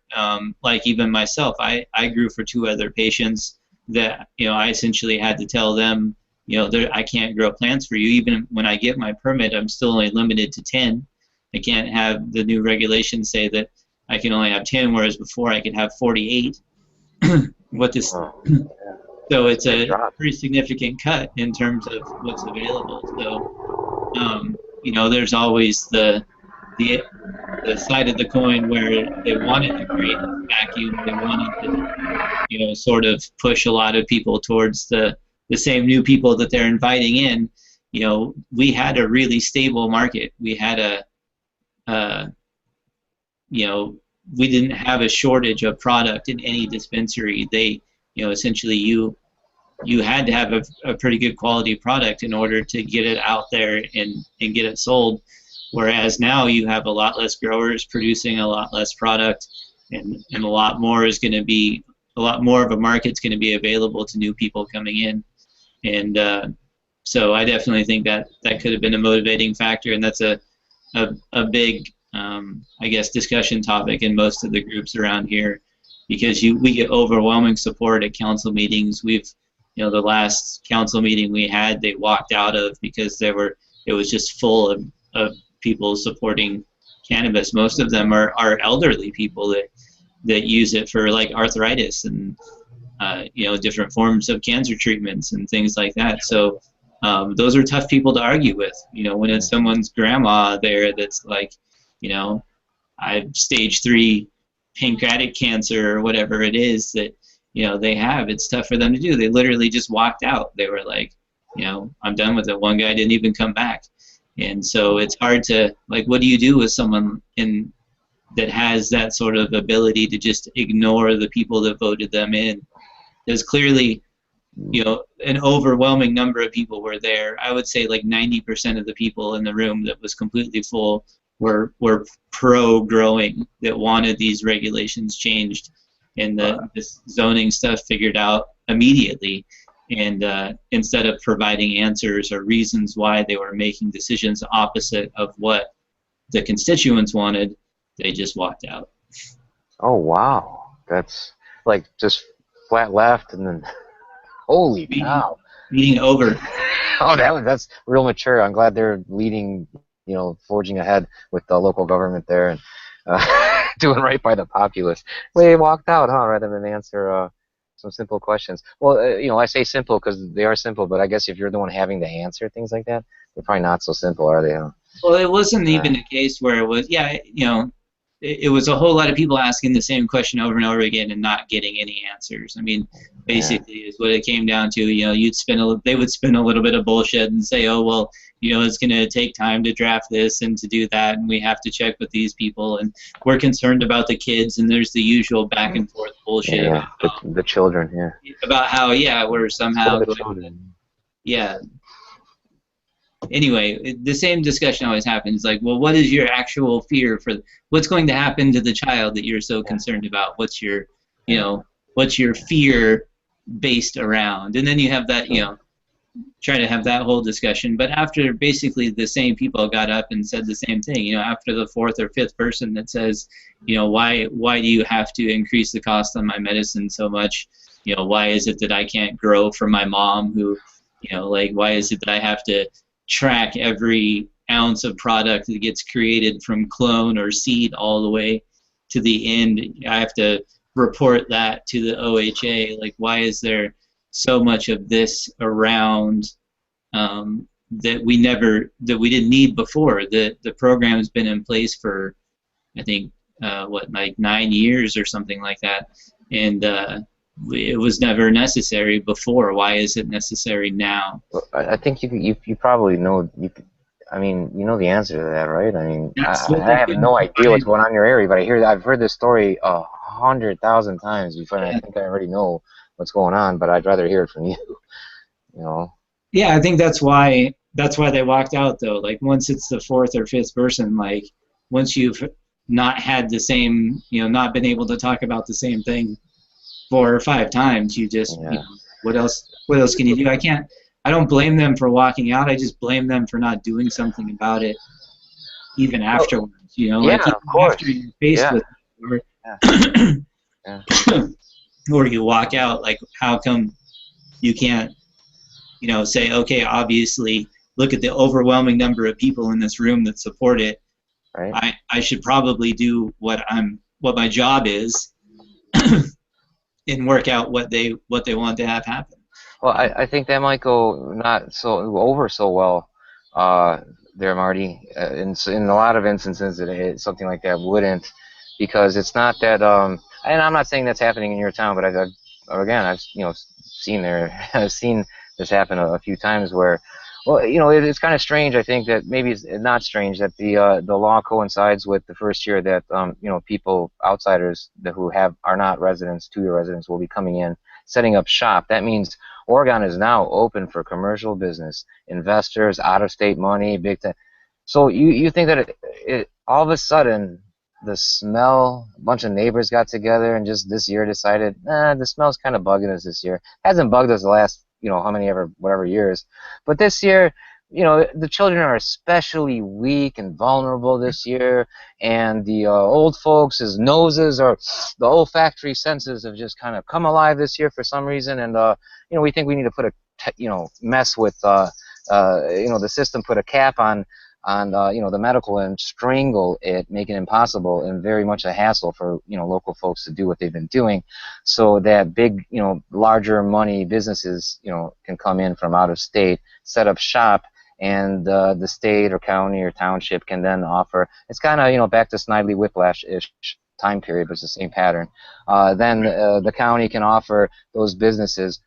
[SPEAKER 2] like even myself, I grew for 2 other patients that I essentially had to tell them, I can't grow plants for you. Even when I get my permit, I'm still only limited to 10. I can't have the new regulations say that I can only have 10, whereas before I could have 48. So it's a pretty significant cut in terms of what's available. So there's always the side of the coin where they wanted to create a vacuum. They wanted to sort of push a lot of people towards the same new people that they're inviting in. We had a really stable market. We had we didn't have a shortage of product in any dispensary. They, essentially you had to have a pretty good quality product in order to get it out there and get it sold. Whereas now you have a lot less growers producing a lot less product, and a lot more is going to be, a lot more of a market's going to be available to new people coming in. And so I definitely think that could have been a motivating factor, and that's a big, I guess, discussion topic in most of the groups around here, because we get overwhelming support at council meetings. The last council meeting we had, they walked out of because it was just full of people supporting cannabis. Most of them are elderly people that use it for like arthritis and different forms of cancer treatments and things like that. So those are tough people to argue with. When it's someone's grandma there that's like, I have stage 3 pancreatic cancer or whatever it is that they have, it's tough for them to do. They literally just walked out. They were like, I'm done with it. One guy didn't even come back. And so it's hard to, like, what do you do with someone that has that sort of ability to just ignore the people that voted them in? Because clearly, an overwhelming number of people were there. I would say like 90% of the people in the room that was completely full were pro-growing, that wanted these regulations changed and this zoning stuff figured out immediately. And instead of providing answers or reasons why they were making decisions opposite of what the constituents wanted, they just walked out.
[SPEAKER 3] Oh, wow. That's like just flat left and then, holy cow.
[SPEAKER 2] Meeting over.
[SPEAKER 3] Oh, that's real mature. I'm glad they're leading, forging ahead with the local government there and doing right by the populace. They walked out, huh, rather than answer some simple questions. Well, I say simple because they are simple, but I guess if you're the one having to answer things like that, they're probably not so simple, are they? Huh?
[SPEAKER 2] Well, it wasn't even a case where it was, it was a whole lot of people asking the same question over and over again and not getting any answers. I mean, basically is what it came down to. They would spin a little bit of bullshit and say, oh, well, it's going to take time to draft this and to do that, and we have to check with these people, and we're concerned about the kids, and there's the usual back and forth bullshit.
[SPEAKER 3] Yeah, the children,
[SPEAKER 2] about how, we're somehow going to, anyway, the same discussion always happens. Like, well, what is your actual fear for what's going to happen to the child that you're so concerned about? What's your, what's your fear based around? And then you have that, try to have that whole discussion. But after basically the same people got up and said the same thing, after the fourth or fifth person that says, why do you have to increase the cost on my medicine so much? Why is it that I can't grow from my mom who, like, why is it that I have to track every ounce of product that gets created from clone or seed all the way to the end? I have to report that to the OHA. Like, why is there so much of this around that we didn't need before? The program has been in place for, I think, like 9 years or something like that, and it was never necessary before. Why is it necessary now?
[SPEAKER 3] Well, I think you probably know. I mean, you know the answer to that, right? I mean, I have no idea what's going on in your area, but I've heard this story 100,000 times before, and I think I already know what's going on, but I'd rather hear it from you.
[SPEAKER 2] Yeah, I think that's why they walked out, though. Like, once it's the fourth or fifth person, like, once you've not had the same, not been able to talk about the same thing 4 or 5 times, you just, what else can you do? I don't blame them for walking out. I just blame them for not doing something about it even afterwards. Like,
[SPEAKER 3] of course.
[SPEAKER 2] After you're faced with it, or you walk out, like, how come you can't, say, okay, obviously, look at the overwhelming number of people in this room that support it.
[SPEAKER 3] Right.
[SPEAKER 2] I should probably do what my job is and work out what they want to have happen.
[SPEAKER 3] Well, I think that might go not so over so well there, Marty. In a lot of instances, something like that wouldn't, because it's not that. And I'm not saying that's happening in your town, but I've seen this happen a few times where, well, it's kind of strange. I think that maybe it's not strange that the law coincides with the first year that people, outsiders who are not residents, 2-year residents, will be coming in, setting up shop. That means Oregon is now open for commercial business, investors, out-of-state money, big time. So you think that it all of a sudden the smell, a bunch of neighbors got together and just this year decided, the smell's kind of bugging us this year. Hasn't bugged us the last, whatever years. But this year, the children are especially weak and vulnerable this year, and the old folks' noses, or the olfactory senses, have just kind of come alive this year for some reason, and we think we need to put mess with the system, put a cap on the medical, and strangle it, make it impossible and very much a hassle for local folks to do what they've been doing, so that big larger money businesses can come in from out of state, set up shop, and the state or county or township can then offer. It's kind of back to Snidely Whiplash-ish time period, but it's the same pattern. Then the county can offer those businesses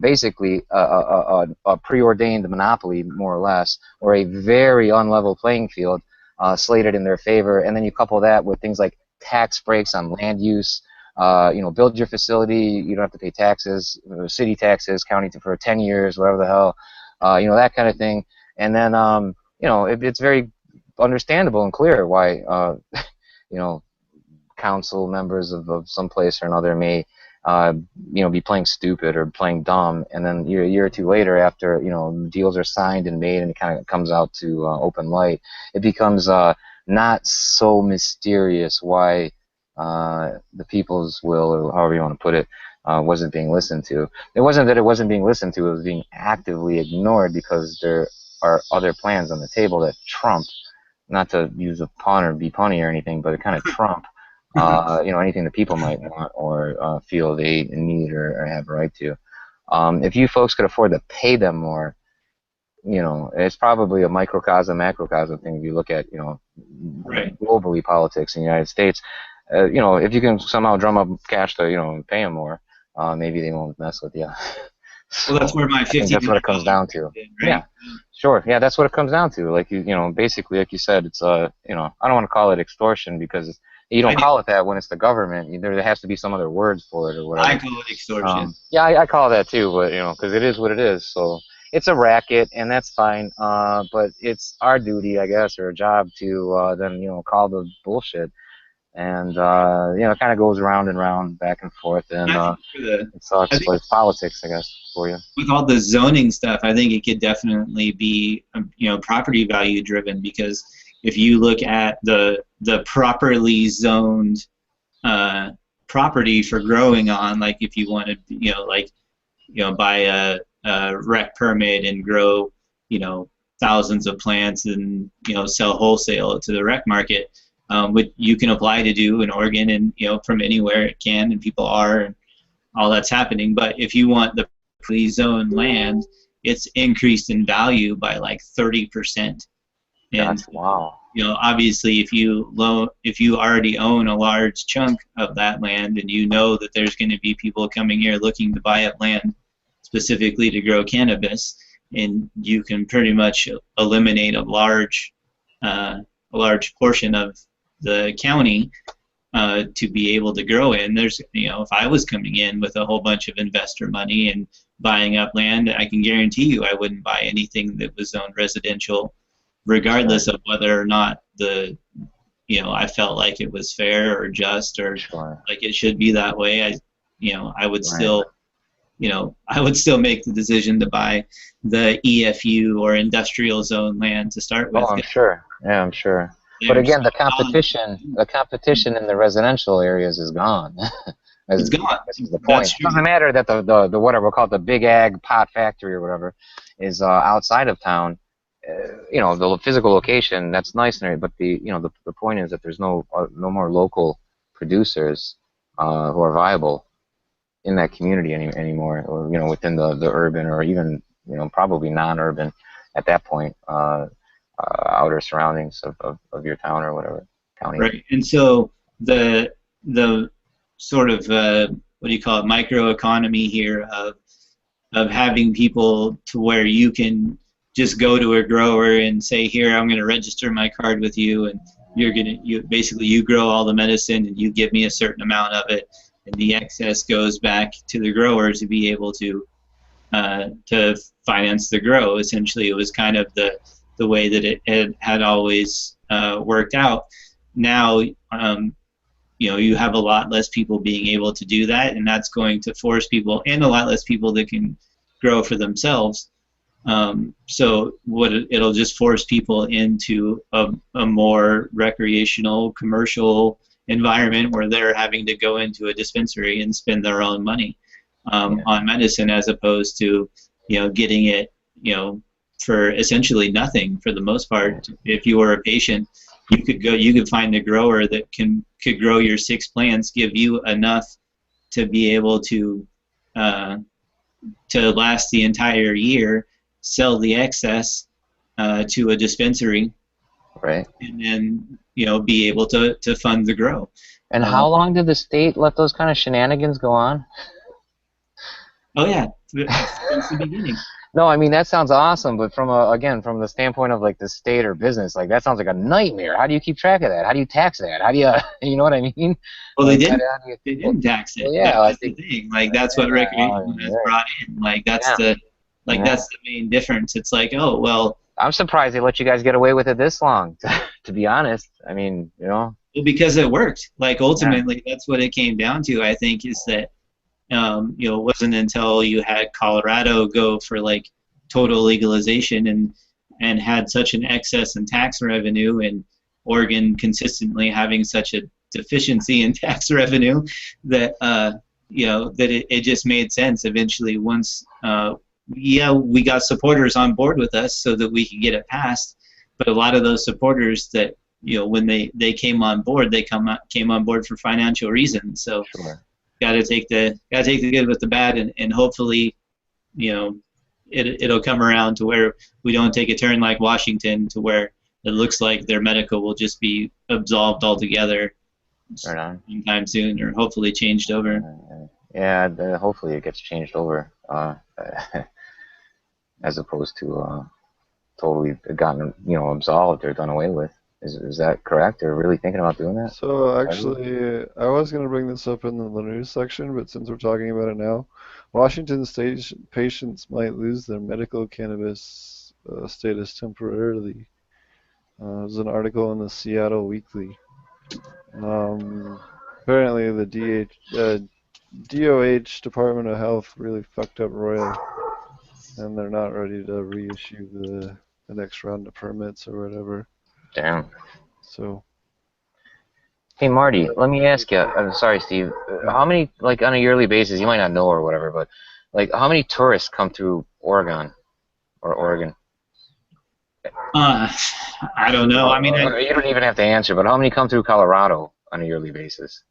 [SPEAKER 3] basically a preordained monopoly, more or less, or a very unlevel playing field slated in their favor, and then you couple that with things like tax breaks on land use. Build your facility, you don't have to pay taxes, city taxes, county for 10 years, whatever the hell, that kind of thing. And then, it's very understandable and clear why, council members of some place or another may be playing stupid or playing dumb, and then a year or two later, after deals are signed and made and it kind of comes out to open light, it becomes not so mysterious why the people's will, or however you want to put it, wasn't being listened to. It wasn't that it wasn't being listened to; it was being actively ignored because there are other plans on the table that trump. Not to use a pun or be punny or anything, but it kind of trump. Anything that people might want or feel they need or have a right to. If you folks could afford to pay them more, it's probably a microcosm, macrocosm thing. If you look at, globally politics in the United States, if you can somehow drum up cash to, pay them more, maybe they won't mess with you.
[SPEAKER 2] Well, that's where my 50.
[SPEAKER 3] That's what it comes down to. Right? Yeah, sure. Yeah, that's what it comes down to. Like basically, like you said, it's I don't want to call it extortion because you don't call it that when it's the government. There has to be some other words for it or whatever.
[SPEAKER 2] I call it extortion.
[SPEAKER 3] I call it that too, but because it is what it is. So it's a racket, and that's fine. But it's our duty, I guess, or a job to then call the bullshit, and it kind of goes round and round, back and forth, and it
[SPEAKER 2] I
[SPEAKER 3] sucks.
[SPEAKER 2] think
[SPEAKER 3] But it's politics, I guess, for you.
[SPEAKER 2] with all the zoning stuff, I think it could definitely be property value driven, because if you look at the properly zoned property for growing on, like if you want to buy a rec permit and grow thousands of plants and sell wholesale to the rec market, what you can apply to do in Oregon, and from anywhere it can, and people are, and all that's happening. But if you want the properly zoned land, it's increased in value by like 30%. And
[SPEAKER 3] wow.
[SPEAKER 2] Obviously, if you already own a large chunk of that land, and you know that there's going to be people coming here looking to buy up land specifically to grow cannabis, and you can pretty much eliminate a large portion of the county to be able to grow in. There's, if I was coming in with a whole bunch of investor money and buying up land, I can guarantee you I wouldn't buy anything that was zoned residential, regardless of whether or not I felt like it was fair or just, or like it should be that way. I would still, I would still make the decision to buy the EFU or industrial zone land to start with.
[SPEAKER 3] Oh, I'm sure. Yeah, I'm sure. But again, the competition in the residential areas is gone.
[SPEAKER 2] It's gone.
[SPEAKER 3] This is the point. It doesn't matter that the whatever we'll call it, the big ag pot factory or whatever is outside of town. The physical location, that's nice and everything, but the point is that there's no more local producers who are viable in that community anymore, or within the urban, or even probably non-urban at that point, outer surroundings of your town or whatever county.
[SPEAKER 2] Right, and so the sort of what do you call it, microeconomy here of having people to where you can just go to a grower and say, here, I'm going to register my card with you, and you grow all the medicine, and you give me a certain amount of it, and the excess goes back to the grower to be able to finance the grow. Essentially, it was kind of the way that it had always worked out. Now, you have a lot less people being able to do that, and that's going to force people, and a lot less people that can grow for themselves. So it'll just force people into a more recreational, commercial environment where they're having to go into a dispensary and spend their own money on medicine, as opposed to getting it for essentially nothing for the most part. If you were a patient, you could find a grower that could grow your 6 plants, give you enough to be able to last the entire year, sell the excess to a dispensary,
[SPEAKER 3] right,
[SPEAKER 2] and then be able to fund the grow.
[SPEAKER 3] And how long did the state let those kind of shenanigans go on?
[SPEAKER 2] Oh yeah, since the beginning.
[SPEAKER 3] No, I mean, that sounds awesome, but from the standpoint of like the state or business, like that sounds like a nightmare. How do you keep track of that? How do you tax that? How do you, you know what I mean?
[SPEAKER 2] Well, they didn't. They didn't tax it.
[SPEAKER 3] Well, yeah,
[SPEAKER 2] that's the thing. Like that's what recreation has brought in. Like that's that's the main difference. It's like, oh well.
[SPEAKER 3] I'm surprised they let you guys get away with it this long. To be honest, I mean,
[SPEAKER 2] Well, because it worked. Like ultimately, that's what it came down to. I think is that. It wasn't until you had Colorado go for like total legalization and had such an excess in tax revenue, and Oregon consistently having such a deficiency in tax revenue that that it just made sense eventually. Once we got supporters on board with us so that we could get it passed, but a lot of those supporters that when they came on board, they came on board for financial reasons. So. Sure. Gotta take the good with the bad, and hopefully, it'll come around to where we don't take a turn like Washington, to where it looks like their medical will just be absolved altogether sometime soon, or hopefully changed over.
[SPEAKER 3] Yeah, hopefully it gets changed over, as opposed to totally gotten absolved or done away with. Is that correct? Or really thinking about doing that?
[SPEAKER 1] So actually, I was going to bring this up in the news section, but since we're talking about it now, Washington State patients might lose their medical cannabis status temporarily. There's an article in the Seattle Weekly. Apparently, the DOH, Department of Health, really fucked up royally, and they're not ready to reissue the next round of permits or whatever.
[SPEAKER 3] Damn.
[SPEAKER 1] So.
[SPEAKER 3] Hey Marty, let me ask you. I'm sorry, Steve. How many, like on a yearly basis, you might not know or whatever, but like how many tourists come through Oregon or Oregon?
[SPEAKER 2] I don't know. I mean,
[SPEAKER 3] you don't even have to answer, but how many come through Colorado on a yearly basis?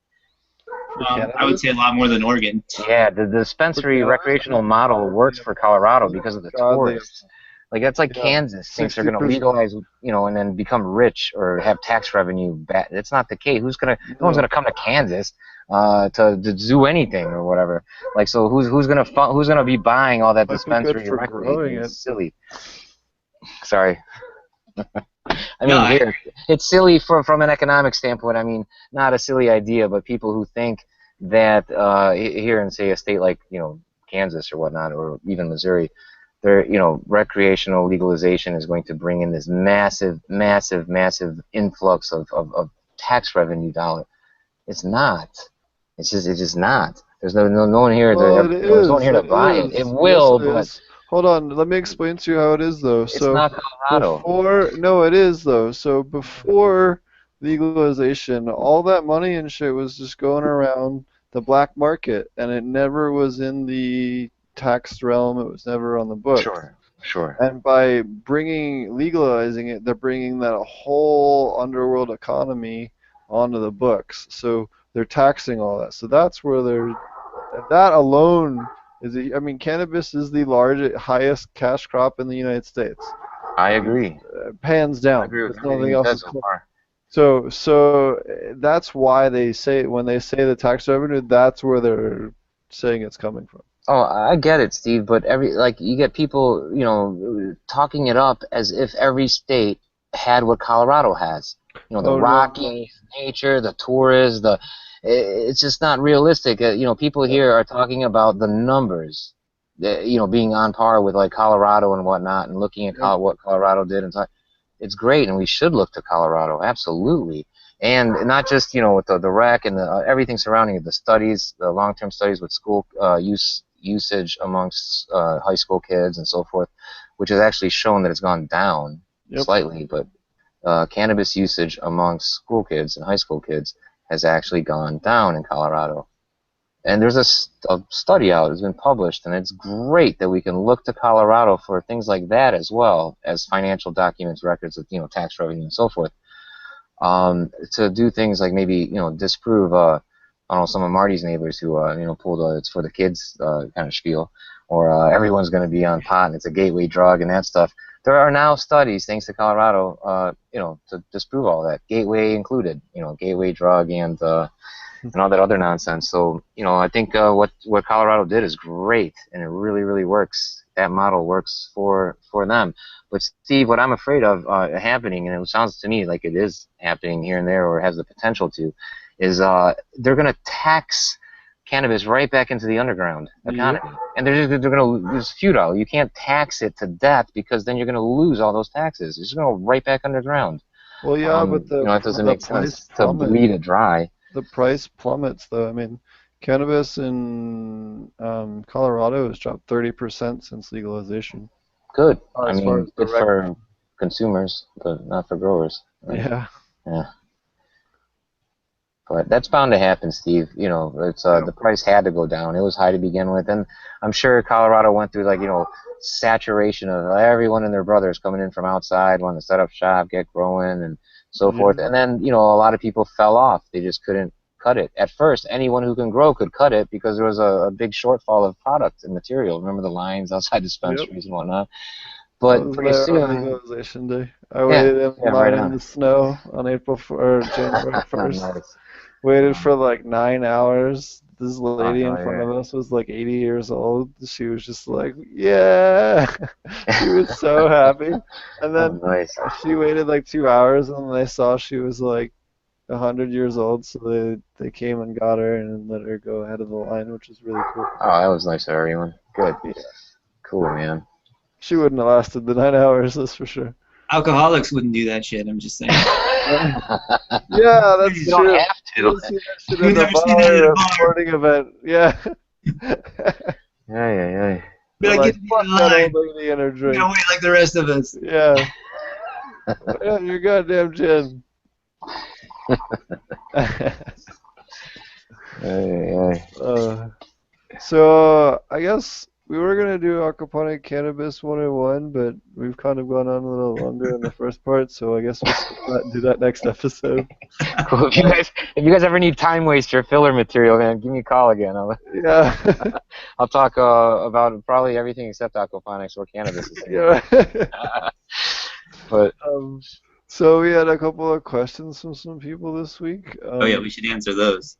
[SPEAKER 2] I would say a lot more than Oregon.
[SPEAKER 3] Yeah, the dispensary recreational model works for Colorado because of the tourists. Like that's like Kansas thinks they're going to legalize, and then become rich or have tax revenue. It's not the case. No one's going to come to Kansas to do anything or whatever. Like, so who's gonna be buying all that dispensary recreation? It's silly. Sorry. I mean, here it's silly from an economic standpoint. I mean, not a silly idea, but people who think that here in, say, a state like Kansas or whatnot, or even Missouri, recreational legalization is going to bring in this massive influx of tax revenue dollar. It's not. It's just not. There's no one here. There's no one here to buy it. It will, but.
[SPEAKER 1] Hold on, let me explain to you how it is though.
[SPEAKER 3] It's not Colorado.
[SPEAKER 1] No, it is though. So before legalization, all that money and shit was just going around the black market, and it never was in the taxed realm. It was never on the books.
[SPEAKER 3] Sure.
[SPEAKER 1] And by legalizing it, they're bringing that whole underworld economy onto the books. So they're taxing all that. So that's where that alone. I mean, cannabis is the highest cash crop in the United States.
[SPEAKER 3] I agree.
[SPEAKER 1] Hands down.
[SPEAKER 3] I agree with
[SPEAKER 1] nothing else
[SPEAKER 3] so far.
[SPEAKER 1] So that's why when they say the tax revenue, that's where they're saying it's coming from.
[SPEAKER 3] Oh, I get it, Steve, but you get people, talking it up as if every state had what Colorado has. The rocky nature, the tourists, it's just not realistic. People here are talking about the numbers, being on par with like Colorado and whatnot, and looking at what Colorado did, and it's great, and we should look to Colorado, absolutely, and not just with the rec and everything surrounding it, the studies, the long-term studies with school usage amongst high school kids and so forth, which has actually shown that it's gone down slightly, but cannabis usage amongst school kids and high school kids has actually gone down in Colorado. And there's a study out that's been published, and it's great that we can look to Colorado for things like that as well as financial documents, records of tax revenue and so forth, to do things like maybe disprove I don't know, some of Marty's neighbors who pulled it's for the kids kind of spiel, or everyone's going to be on pot and it's a gateway drug and that stuff. There are now studies, thanks to Colorado, to disprove all that, gateway included, gateway drug and all that other nonsense. So, I think what Colorado did is great, and it really works. That model works for them. But Steve, what I'm afraid of happening, and it sounds to me like it is happening here and there, or has the potential to, is they're going to tax cannabis right back into the underground economy, and they're going to. It's futile. You can't tax it to death because then you're going to lose all those taxes. It's just going to go right back underground.
[SPEAKER 1] Well, yeah, but
[SPEAKER 3] it doesn't make sense to bleed it dry.
[SPEAKER 1] The price plummets, though. I mean, cannabis in Colorado has dropped 30% since legalization.
[SPEAKER 3] Good. Good for consumers, but not for growers. Right? Yeah. But that's bound to happen, Steve. It's the price had to go down. It was high to begin with, and I'm sure Colorado went through saturation of everyone and their brothers coming in from outside, wanting to set up shop, get growing, and so forth. And then a lot of people fell off. They just couldn't cut it. At first, anyone who can grow could cut it because there was a big shortfall of product and material. Remember the lines outside dispensaries and whatnot. But pretty soon,
[SPEAKER 1] legalization day. I waited in line in the snow on January 1st. Nice. Waited for 9 hours. this lady in front of us was like 80 years old. She was just like, yeah. She was so happy. And then she waited like 2 hours, and then they saw she was like 100 years old, so they came and got her and let her go ahead of the line, which was really cool.
[SPEAKER 3] Oh, that was nice of everyone. Good.
[SPEAKER 1] Yeah.
[SPEAKER 3] Cool, man.
[SPEAKER 1] She wouldn't have lasted the 9 hours, that's for sure.
[SPEAKER 2] Alcoholics wouldn't do that shit, I'm just saying.
[SPEAKER 1] Yeah, that's
[SPEAKER 3] you
[SPEAKER 1] true.
[SPEAKER 3] don't have to.
[SPEAKER 1] You never seen that at a sporting event. Yeah.
[SPEAKER 3] Yeah.
[SPEAKER 2] But I get
[SPEAKER 1] fuck that old lady and her drink.
[SPEAKER 2] You gotta wait like the rest of us.
[SPEAKER 1] Yeah. Yeah, your goddamn gin. So I guess we were gonna do aquaponic cannabis 101, but we've kind of gone on a little longer in the first part, so I guess we'll do that next episode.
[SPEAKER 3] Cool. If you guys ever need time waster filler material, man, give me a call again. I'll talk about probably everything except aquaponics or cannabis.
[SPEAKER 1] Yeah.
[SPEAKER 3] But
[SPEAKER 1] so we had a couple of questions from some people this week.
[SPEAKER 2] Oh yeah, we should answer those.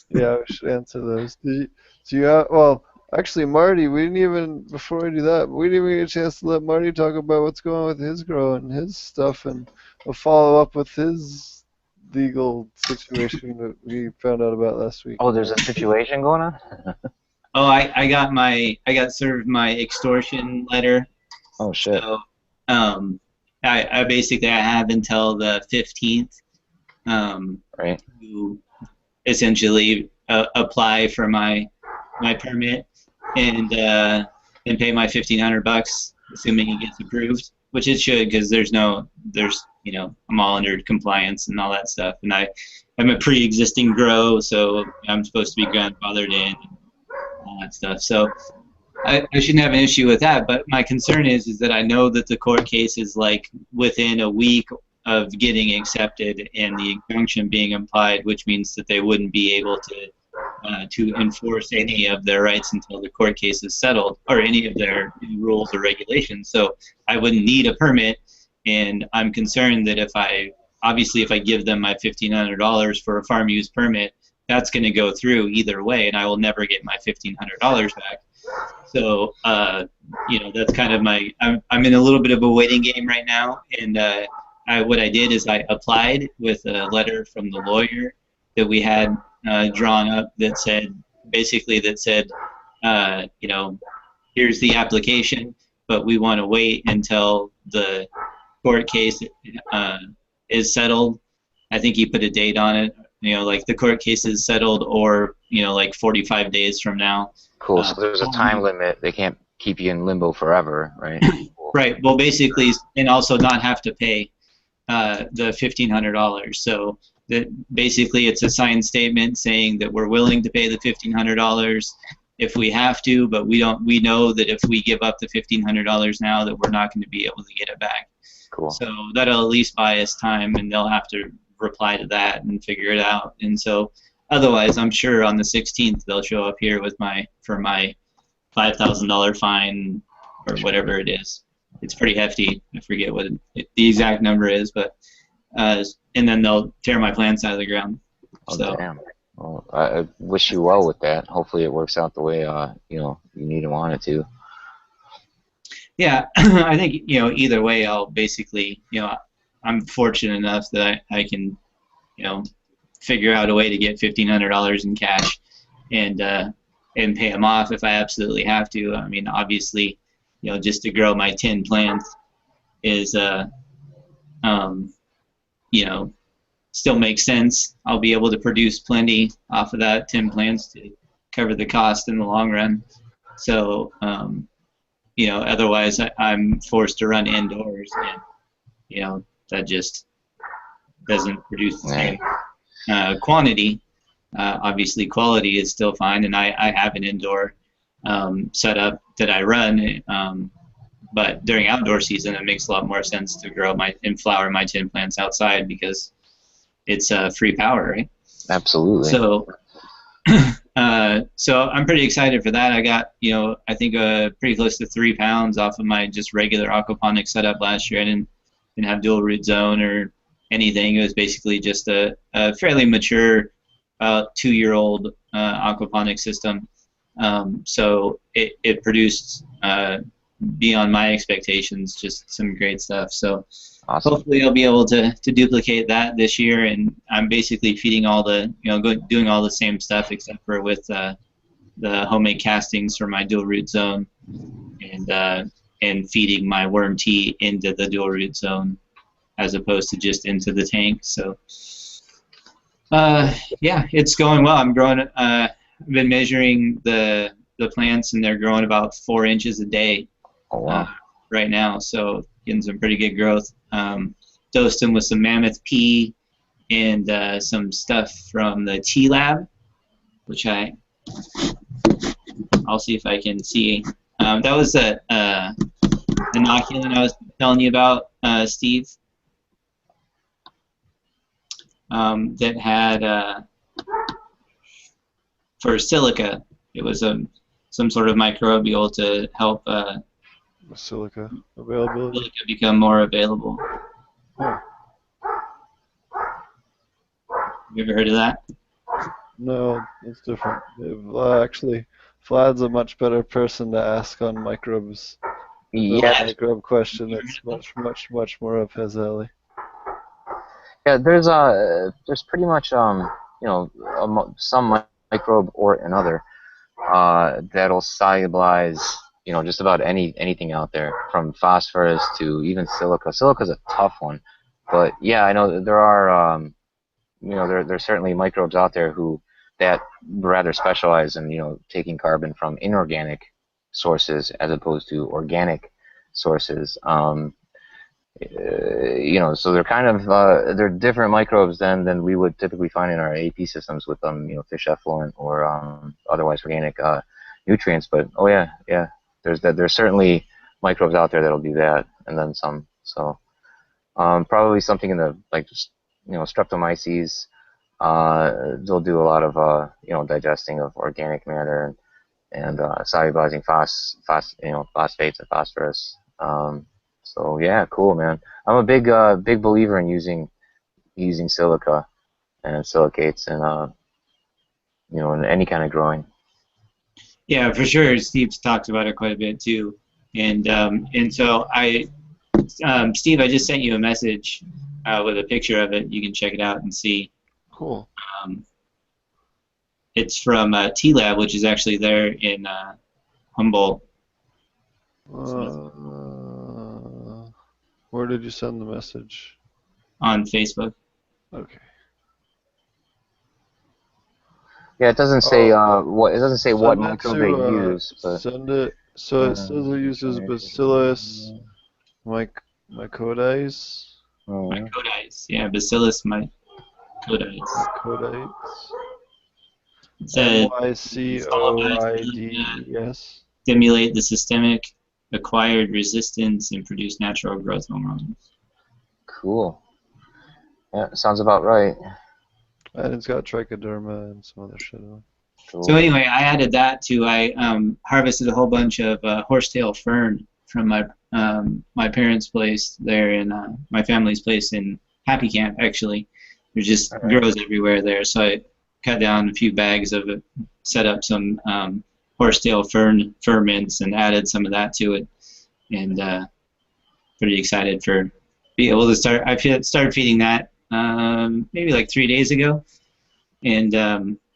[SPEAKER 1] Yeah, we should answer those. Well, actually, Marty, before we do that, we didn't even get a chance to let Marty talk about what's going on with his grow and his stuff, and a follow up with his legal situation that we found out about last week.
[SPEAKER 3] Oh, there's a situation going on?
[SPEAKER 2] Oh, I got served my extortion letter.
[SPEAKER 3] Oh shit.
[SPEAKER 2] So, I basically have until the 15th
[SPEAKER 3] right.
[SPEAKER 2] to essentially apply for my permit and pay my $1,500, assuming it gets approved, which it should, because I'm all under compliance and all that stuff, and I'm a pre-existing grow, so I'm supposed to be grandfathered in and all that stuff. So I shouldn't have an issue with that, but my concern is that I know that the court case is like within a week of getting accepted and the injunction being applied, which means that they wouldn't be able to enforce any of their rights until the court case is settled, or any of their rules or regulations. So I wouldn't need a permit, and I'm concerned that if I give them my $1,500 for a farm use permit, that's going to go through either way, and I will never get my $1,500 back. So, that's kind of I'm in a little bit of a waiting game right now, and what I did is I applied with a letter from the lawyer that we had drawn up that said, here's the application, but we want to wait until the court case is settled. I think he put a date on it, like the court case is settled, or, like 45 days from now.
[SPEAKER 3] Cool, so there's a time limit. They can't keep you in limbo forever, right?
[SPEAKER 2] Right, well, basically, and also not have to pay the $1,500. So that basically it's a signed statement saying that we're willing to pay the $1,500 if we have to, but we know that if we give up the $1,500 now, that we're not going to be able to get it back.
[SPEAKER 3] Cool.
[SPEAKER 2] So that'll at least buy us time, and they'll have to reply to that and figure it out. And so otherwise, I'm sure on the 16th they'll show up here with my $5,000 fine or whatever it is. It's pretty hefty. I forget what the exact number is, but and then they'll tear my plants out of the ground.
[SPEAKER 3] Oh,
[SPEAKER 2] so.
[SPEAKER 3] Damn. Well, I wish you well with that. Hopefully, it works out the way you need and want it to.
[SPEAKER 2] Yeah, I think either way, I'll basically I'm fortunate enough that I can figure out a way to get $1,500 in cash and pay them off if I absolutely have to. I mean, obviously, just to grow my 10 plants is still makes sense. I'll be able to produce plenty off of that 10 plants to cover the cost in the long run. So, otherwise I'm forced to run indoors, and, that just doesn't produce the same quantity. Obviously, quality is still fine, and I have an indoor setup that I run, but during outdoor season, it makes a lot more sense to grow and flower my 10 plants outside because it's free power, right?
[SPEAKER 3] Absolutely.
[SPEAKER 2] So, so I'm pretty excited for that. I got, I think pretty close to 3 pounds off of my just regular aquaponics setup last year. I didn't have dual root zone or anything. It was basically just a fairly mature about 2-year-old aquaponics system. So it produced beyond my expectations, just some great stuff. So
[SPEAKER 3] Awesome.
[SPEAKER 2] hopefully I'll be able to duplicate that this year, and I'm basically feeding all the, doing all the same stuff except for with the homemade castings for my dual root zone, and feeding my worm tea into the dual root zone as opposed to just into the tank. So yeah, it's going well. I'm growing. I've been measuring the plants, and they're growing about 4 inches a day.
[SPEAKER 3] Oh, wow.
[SPEAKER 2] Right now, so getting some pretty good growth. Dosed them with some mammoth pea and some stuff from the tea lab, which I'll see if I can see. That was the inoculant I was telling you about, Steve. That had for silica. It was some sort of microbial to help
[SPEAKER 1] silica availability.
[SPEAKER 2] Silica become more available.
[SPEAKER 1] Huh.
[SPEAKER 2] You ever heard of that?
[SPEAKER 1] No, it's different. Actually, Vlad's a much better person to ask on microbes.
[SPEAKER 3] Yeah.
[SPEAKER 1] The microbe question, that's much more up his alley.
[SPEAKER 3] Yeah, there's pretty much some microbe or another that'll solubilize just about anything out there, from phosphorus to even silica. Silica's a tough one, but yeah, I know there are there's certainly microbes out there that rather specialize in taking carbon from inorganic sources as opposed to organic sources. So they're kind of they're different microbes than we would typically find in our AP systems with fish effluent or otherwise organic nutrients. But oh yeah, there's certainly microbes out there that'll do that, and then some. So probably something in the streptomyces. They'll do a lot of digesting of organic matter and solubilizing phosphates and phosphorus. So yeah, cool, man. I'm a big believer in using silica and silicates and in any kind of growing.
[SPEAKER 2] Yeah, for sure. Steve's talked about it quite a bit too, and so Steve, I just sent you a message with a picture of it. You can check it out and see.
[SPEAKER 1] Cool.
[SPEAKER 2] It's from Tea Lab, which is actually there in Humboldt.
[SPEAKER 1] Where did you send the message?
[SPEAKER 2] On Facebook.
[SPEAKER 1] Okay.
[SPEAKER 3] Yeah, it doesn't say what microbe they use, but
[SPEAKER 1] send it. So it says it uses Bacillus mycoides.
[SPEAKER 2] Mycoides, yeah, Bacillus mycoides.
[SPEAKER 1] Mycoides.
[SPEAKER 2] It says
[SPEAKER 1] mycoides.
[SPEAKER 2] Stimulate the systemic acquired resistance and produce natural growth hormones.
[SPEAKER 3] Cool. Yeah, sounds about right.
[SPEAKER 1] And it's got trichoderma and some other shit on.
[SPEAKER 3] Cool.
[SPEAKER 2] So anyway, I added that to. I harvested a whole bunch of horsetail fern from my parents' place there in my family's place in Happy Camp. Actually, it just grows everywhere there. So I cut down a few bags of it, set up some horsetail fern ferments, and added some of that to it, and pretty excited for being able to start. I started feeding that maybe like 3 days ago, and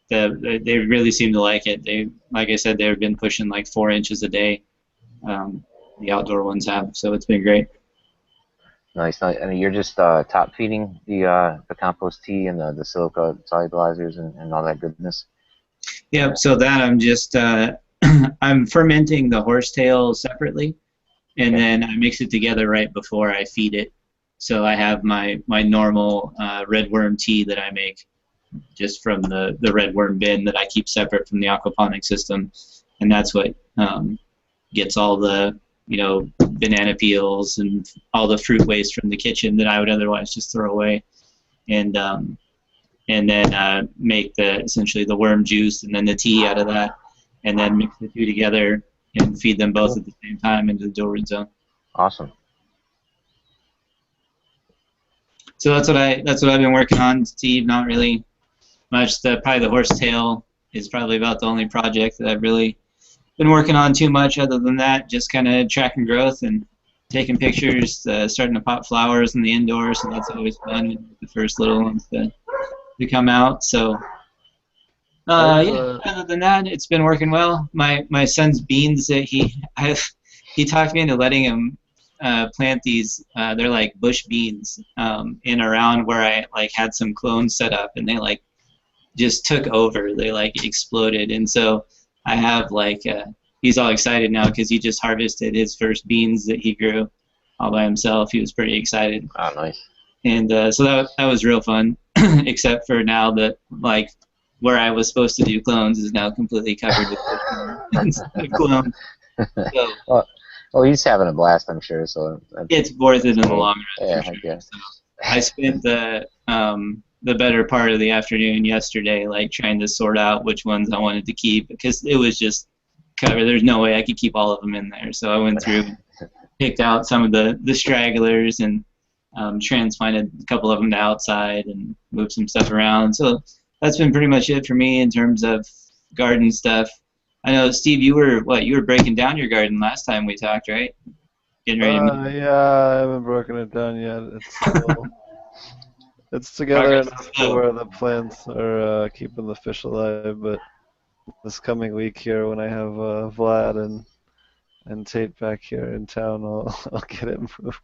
[SPEAKER 2] they really seem to like it. They, like I said, they've been pushing like 4 inches a day. The outdoor ones have, so it's been great.
[SPEAKER 3] Nice. And you're just top feeding the compost tea and the silica solubilizers and all that goodness.
[SPEAKER 2] Yeah. So that I'm just I'm fermenting the horsetail separately, and then I mix it together right before I feed it. So I have my normal red worm tea that I make just from the red worm bin that I keep separate from the aquaponic system, and that's what gets all the banana peels and all the fruit waste from the kitchen that I would otherwise just throw away, and then make essentially the worm juice and then the tea out of that, and then mix the two together and feed them both at the same time into the dual root zone.
[SPEAKER 3] Awesome.
[SPEAKER 2] So that's what I've been working on, Steve. Not really much. Probably the horsetail is probably about the only project that I've really been working on too much. Other than that, just kind of tracking growth and taking pictures, starting to pop flowers in the indoor, so that's always fun. The first little ones to come out. So yeah. Other than that, it's been working well. My son's beans that he talked me into letting him plant these. They're like bush beans in around where I like had some clones set up, and they like just took over. They like exploded, and so I have like he's all excited now because he just harvested his first beans that he grew all by himself. He was pretty excited.
[SPEAKER 3] Oh, nice.
[SPEAKER 2] And so that was real fun, except for now that like where I was supposed to do clones is now completely covered with clones. So,
[SPEAKER 3] well, he's having a blast, I'm sure. So
[SPEAKER 2] it's worth it in the long run.
[SPEAKER 3] Yeah,
[SPEAKER 2] for sure.
[SPEAKER 3] I guess.
[SPEAKER 2] So I spent the better part of the afternoon yesterday like trying to sort out which ones I wanted to keep because it was just covered. There's no way I could keep all of them in there. So I went through, picked out some of the stragglers and transplanted a couple of them to outside and moved some stuff around. So that's been pretty much it for me in terms of garden stuff. I know, Steve, you were breaking down your garden last time we talked, right? Getting ready to
[SPEAKER 1] yeah, I haven't broken it down yet. It's still, it's together enough to where the plants are keeping the fish alive. But this coming week here, when I have Vlad and Tate back here in town, I'll get it moved.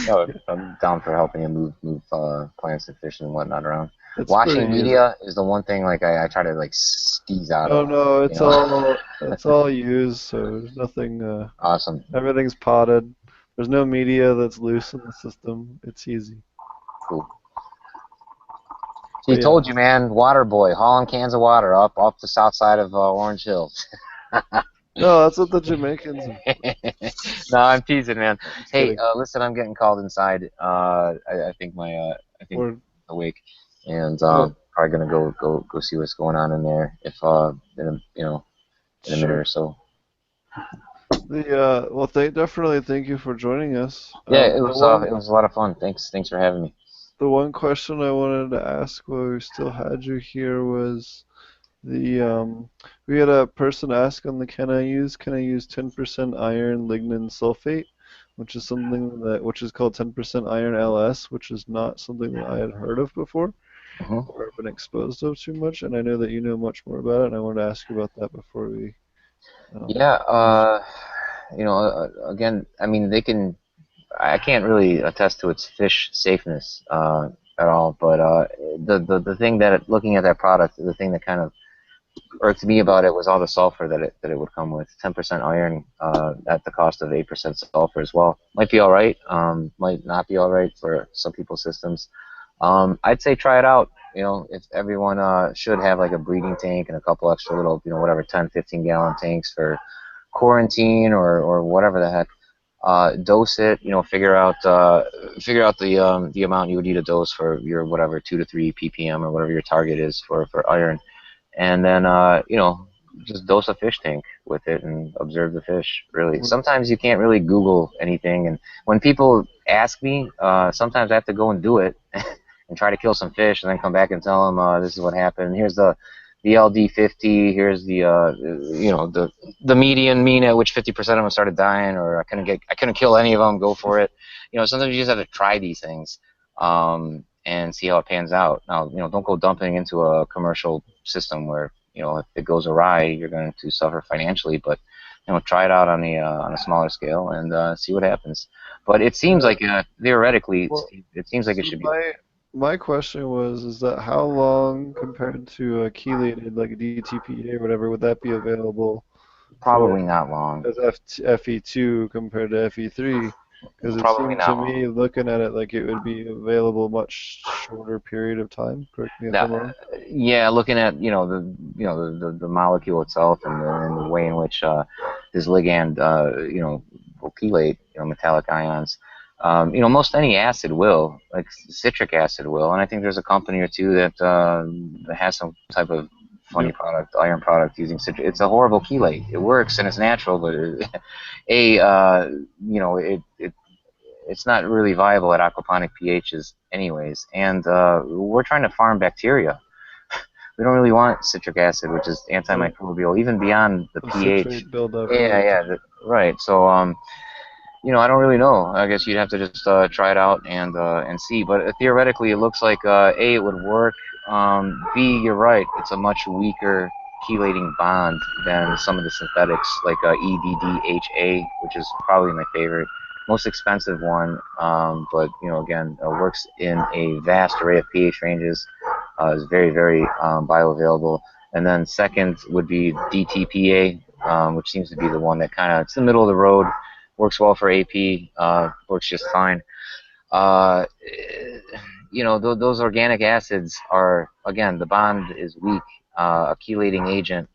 [SPEAKER 3] Oh, I'm down for helping him move plants and fish and whatnot around.
[SPEAKER 1] It's
[SPEAKER 3] Washing media is the one thing like I try to like squeeze out of.
[SPEAKER 1] Oh no, it's all it's all used, so there's nothing.
[SPEAKER 3] Awesome.
[SPEAKER 1] Everything's potted. There's no media that's loose in the system. It's easy.
[SPEAKER 3] Cool. He told you, man, water boy, hauling cans of water up the south side of Orange Hills.
[SPEAKER 1] No, that's what the Jamaicans are.
[SPEAKER 3] No, I'm teasing, man. Hey, listen, I'm getting called inside. I think we're awake, and probably gonna go see what's going on in there. If in a minute or so.
[SPEAKER 1] Well, definitely thank you for joining us.
[SPEAKER 3] Yeah, it was a lot of fun. Thanks for having me.
[SPEAKER 1] The one question I wanted to ask while we still had you here was we had a person ask on the can I use 10% iron lignin sulfate, which is which is called 10% iron LS, which is not something that I had heard of before or been exposed to too much, and I know that you know much more about it, and I wanted to ask you about that before we.
[SPEAKER 3] Again, I mean, I can't really attest to its fish safeness at all, but the thing that looking at that product, the thing that kind of irked me about it was all the sulfur that it would come with. 10% iron at the cost of 8% sulfur as well. Might be all right. Might not be all right for some people's systems. I'd say try it out. If everyone should have like a breeding tank and a couple extra little, whatever, 10, 15 gallon tanks for quarantine or whatever the heck. Dose it. Figure out the amount you would need a dose for your whatever 2 to 3 ppm or whatever your target is for iron, and then just dose a fish tank with it and observe the fish. Really, sometimes you can't really Google anything, and when people ask me, sometimes I have to go and do it and try to kill some fish, and then come back and tell them this is what happened. Here's the LD50. Here's the mean at which 50% of them started dying, or I couldn't kill any of them. Go for it. Sometimes you just have to try these things and see how it pans out. Now, don't go dumping into a commercial system where if it goes awry, you're going to suffer financially. But try it out on a smaller scale and see what happens. But it seems like theoretically, it seems like it should be.
[SPEAKER 1] My question is that how long compared to a chelated, like a DTPA or whatever, would that be available?
[SPEAKER 3] Probably not long.
[SPEAKER 1] As FE2 compared to FE3? Because it seemed to me, looking at it, like it would be available much shorter period of time. Correct me if I'm wrong.
[SPEAKER 3] Yeah, looking at the molecule itself and the way in which this ligand will chelate metallic ions. Most any acid will, like citric acid will, and I think there's a company or two that has some type of funny product, iron product using citric. It's a horrible chelate. It works and it's natural, but it's not really viable at aquaponic pHs anyways. And we're trying to farm bacteria. we don't really want citric acid, which is antimicrobial, even beyond the pH.
[SPEAKER 1] Citrate buildup.
[SPEAKER 3] Right. So I don't really know. I guess you'd have to just try it out and see. But theoretically, it looks like A, it would work. B, you're right. It's a much weaker chelating bond than some of the synthetics, like EDDHA, which is probably my favorite, most expensive one. But again, works in a vast array of pH ranges. Is very, very bioavailable. And then second would be DTPA, which seems to be the one that it's the middle of the road. Works well for AP, works just fine. Those organic acids are, again, the bond is weak, a chelating agent.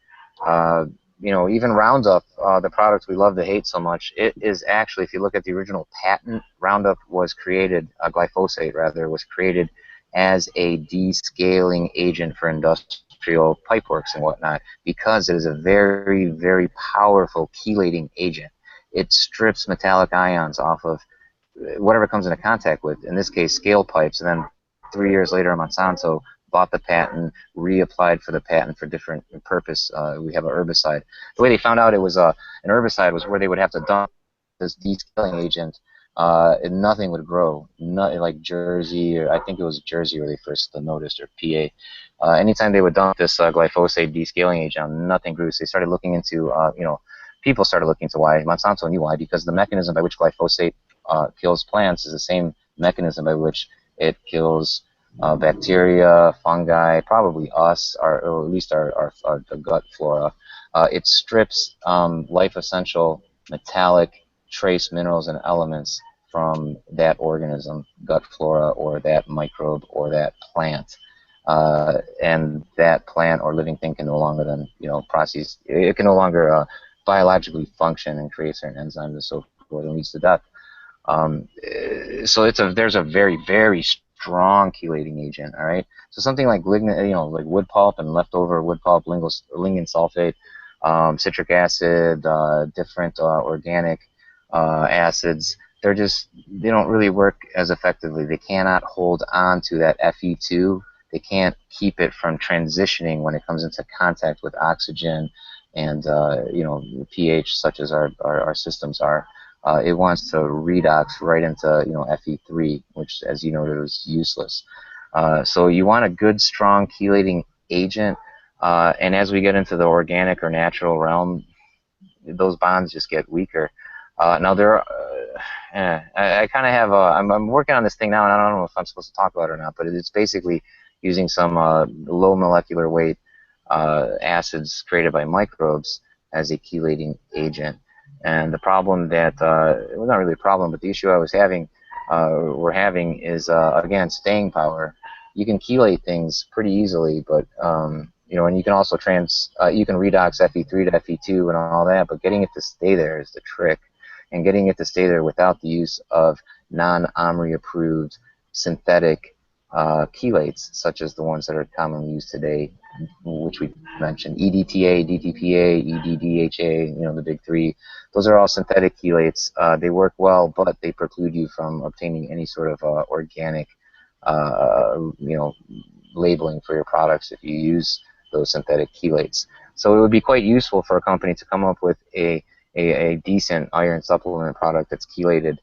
[SPEAKER 3] Even Roundup, the product we love to hate so much, it is actually, if you look at the original patent, Roundup was created, glyphosate rather, was created as a descaling agent for industrial pipeworks and whatnot, because it is a very, very powerful chelating agent. It strips metallic ions off of whatever it comes into contact with, in this case scale pipes, and then 3 years later Monsanto bought the patent, reapplied for the patent for different purpose. We have an herbicide. The way they found out it was an herbicide was where they would have to dump this descaling agent and nothing would grow. Like Jersey, or I think it was Jersey where they first noticed, or PA. Anytime they would dump this glyphosate descaling agent, nothing grew. So they started looking into, people started looking into why. Monsanto knew why, because the mechanism by which glyphosate kills plants is the same mechanism by which it kills bacteria, fungi, probably us, or at least our the gut flora. It strips life essential metallic trace minerals and elements from that organism, gut flora, or that microbe, or that plant. And that plant or living thing can no longer then, process. It can no longer biologically function and create certain enzymes and so forth, and leads to death. So there's a very, very strong chelating agent. All right. So something like lignin, like wood pulp and leftover wood pulp, lignin sulfate, citric acid, different organic acids. They don't really work as effectively. They cannot hold on to that Fe2. They can't keep it from transitioning when it comes into contact with oxygen and pH, such as our systems are. It wants to redox right into Fe3, which, as you noted, is useless. So you want a good, strong chelating agent. And as we get into the organic or natural realm, those bonds just get weaker. Now I kind of have I'm working on this thing now, and I don't know if I'm supposed to talk about it or not, but it's basically using some low molecular weight acids created by microbes as a chelating agent. And the problem well, not really a problem, but the issue we're having is, again, staying power. You can chelate things pretty easily, but and you can also you can redox Fe3 to Fe2 and all that, but getting it to stay there is the trick, and getting it to stay there without the use of non-OMRI approved synthetic chelates, such as the ones that are commonly used today, which we mentioned: EDTA, DTPA, EDDHA, the big three. Those are all synthetic chelates. They work well, but they preclude you from obtaining any sort of organic, labeling for your products if you use those synthetic chelates. So it would be quite useful for a company to come up with a decent iron supplement product that's chelated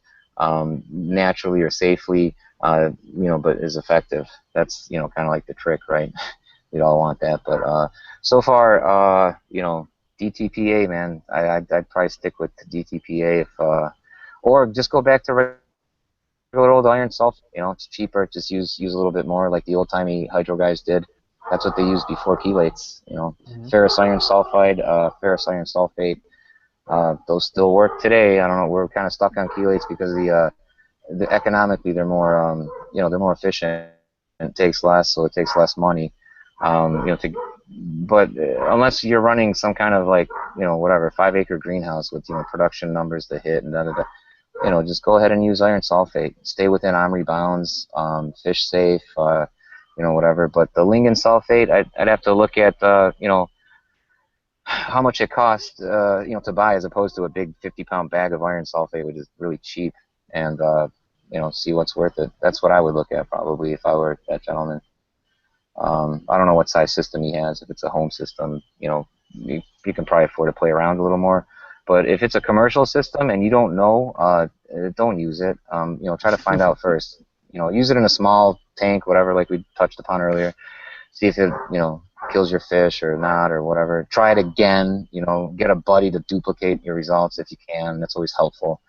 [SPEAKER 3] naturally or safely, but is effective. That's kind of like the trick, right? We'd all want that, but so far, DTPA, man, I'd probably stick with DTPA or just go back to regular old iron sulfate. It's cheaper. Just use a little bit more, like the old timey hydro guys did. That's what they used before chelates. Ferrous iron sulfide, ferrous iron sulfate. Those still work today. I don't know. We're kind of stuck on chelates because economically they're more they're more efficient and it takes less, so it takes less money. But unless you're running some kind of whatever 5-acre greenhouse with production numbers to hit and just go ahead and use iron sulfate. Stay within OMRI bounds, fish safe, whatever. But the lignin sulfate, I'd have to look at how much it costs to buy, as opposed to a big 50-pound bag of iron sulfate, which is really cheap, and see what's worth it. That's what I would look at probably if I were that gentleman. I don't know what size system he has. If it's a home system, you can probably afford to play around a little more. But if it's a commercial system and you don't know, don't use it. Try to find out first. Use it in a small tank, whatever, like we touched upon earlier. See if it, kills your fish or not or whatever. Try it again. Get a buddy to duplicate your results if you can. That's always helpful.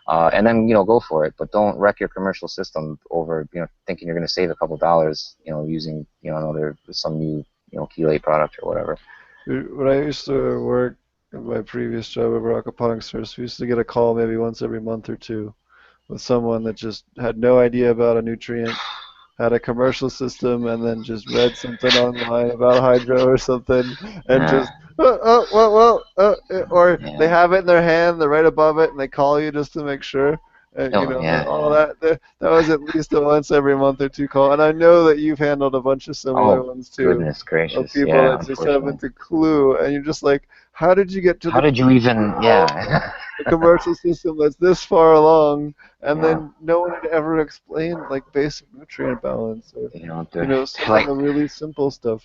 [SPEAKER 3] And then, go for it. But don't wreck your commercial system over, thinking you're going to save a couple dollars, using, some new, chelate product or whatever.
[SPEAKER 1] When I used to work in my previous job at Ponics Source, we used to get a call maybe once every month or two with someone that just had no idea about a nutrient, had a commercial system, and then just read something online about hydro or something, and just or they have it in their hand, they're right above it, and they call you just to make sure. And, all that was at least a once every month or two call. And I know that you've handled a bunch of similar ones too.
[SPEAKER 3] Goodness gracious.
[SPEAKER 1] Of people that just haven't a clue, and you're just like, how did you get to
[SPEAKER 3] How did you even,
[SPEAKER 1] the commercial system that's this far along, and then no one had ever explained like basic nutrient balance or some of the really simple stuff.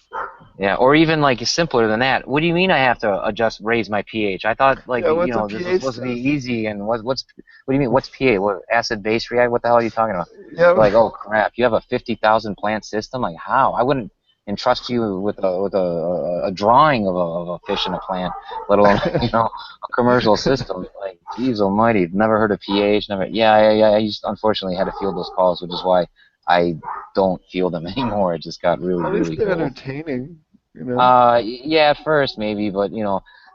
[SPEAKER 3] Yeah, or even like simpler than that. What do you mean I have to raise my pH? I thought this was supposed to be easy. And what do you mean? What's pH? What acid base react? What the hell are you talking about?
[SPEAKER 1] Yeah.
[SPEAKER 3] Like, oh crap, you have a 50,000 plant system? Like how? I wouldn't entrust you with a drawing of a fish in a plant, let alone a commercial system. Like, geez almighty, never heard of pH. Never. Yeah. I just unfortunately had to field those calls, which is why I don't field them anymore. It just got really,
[SPEAKER 1] at least
[SPEAKER 3] really
[SPEAKER 1] they're
[SPEAKER 3] cool.
[SPEAKER 1] entertaining.
[SPEAKER 3] Yeah, at first maybe, but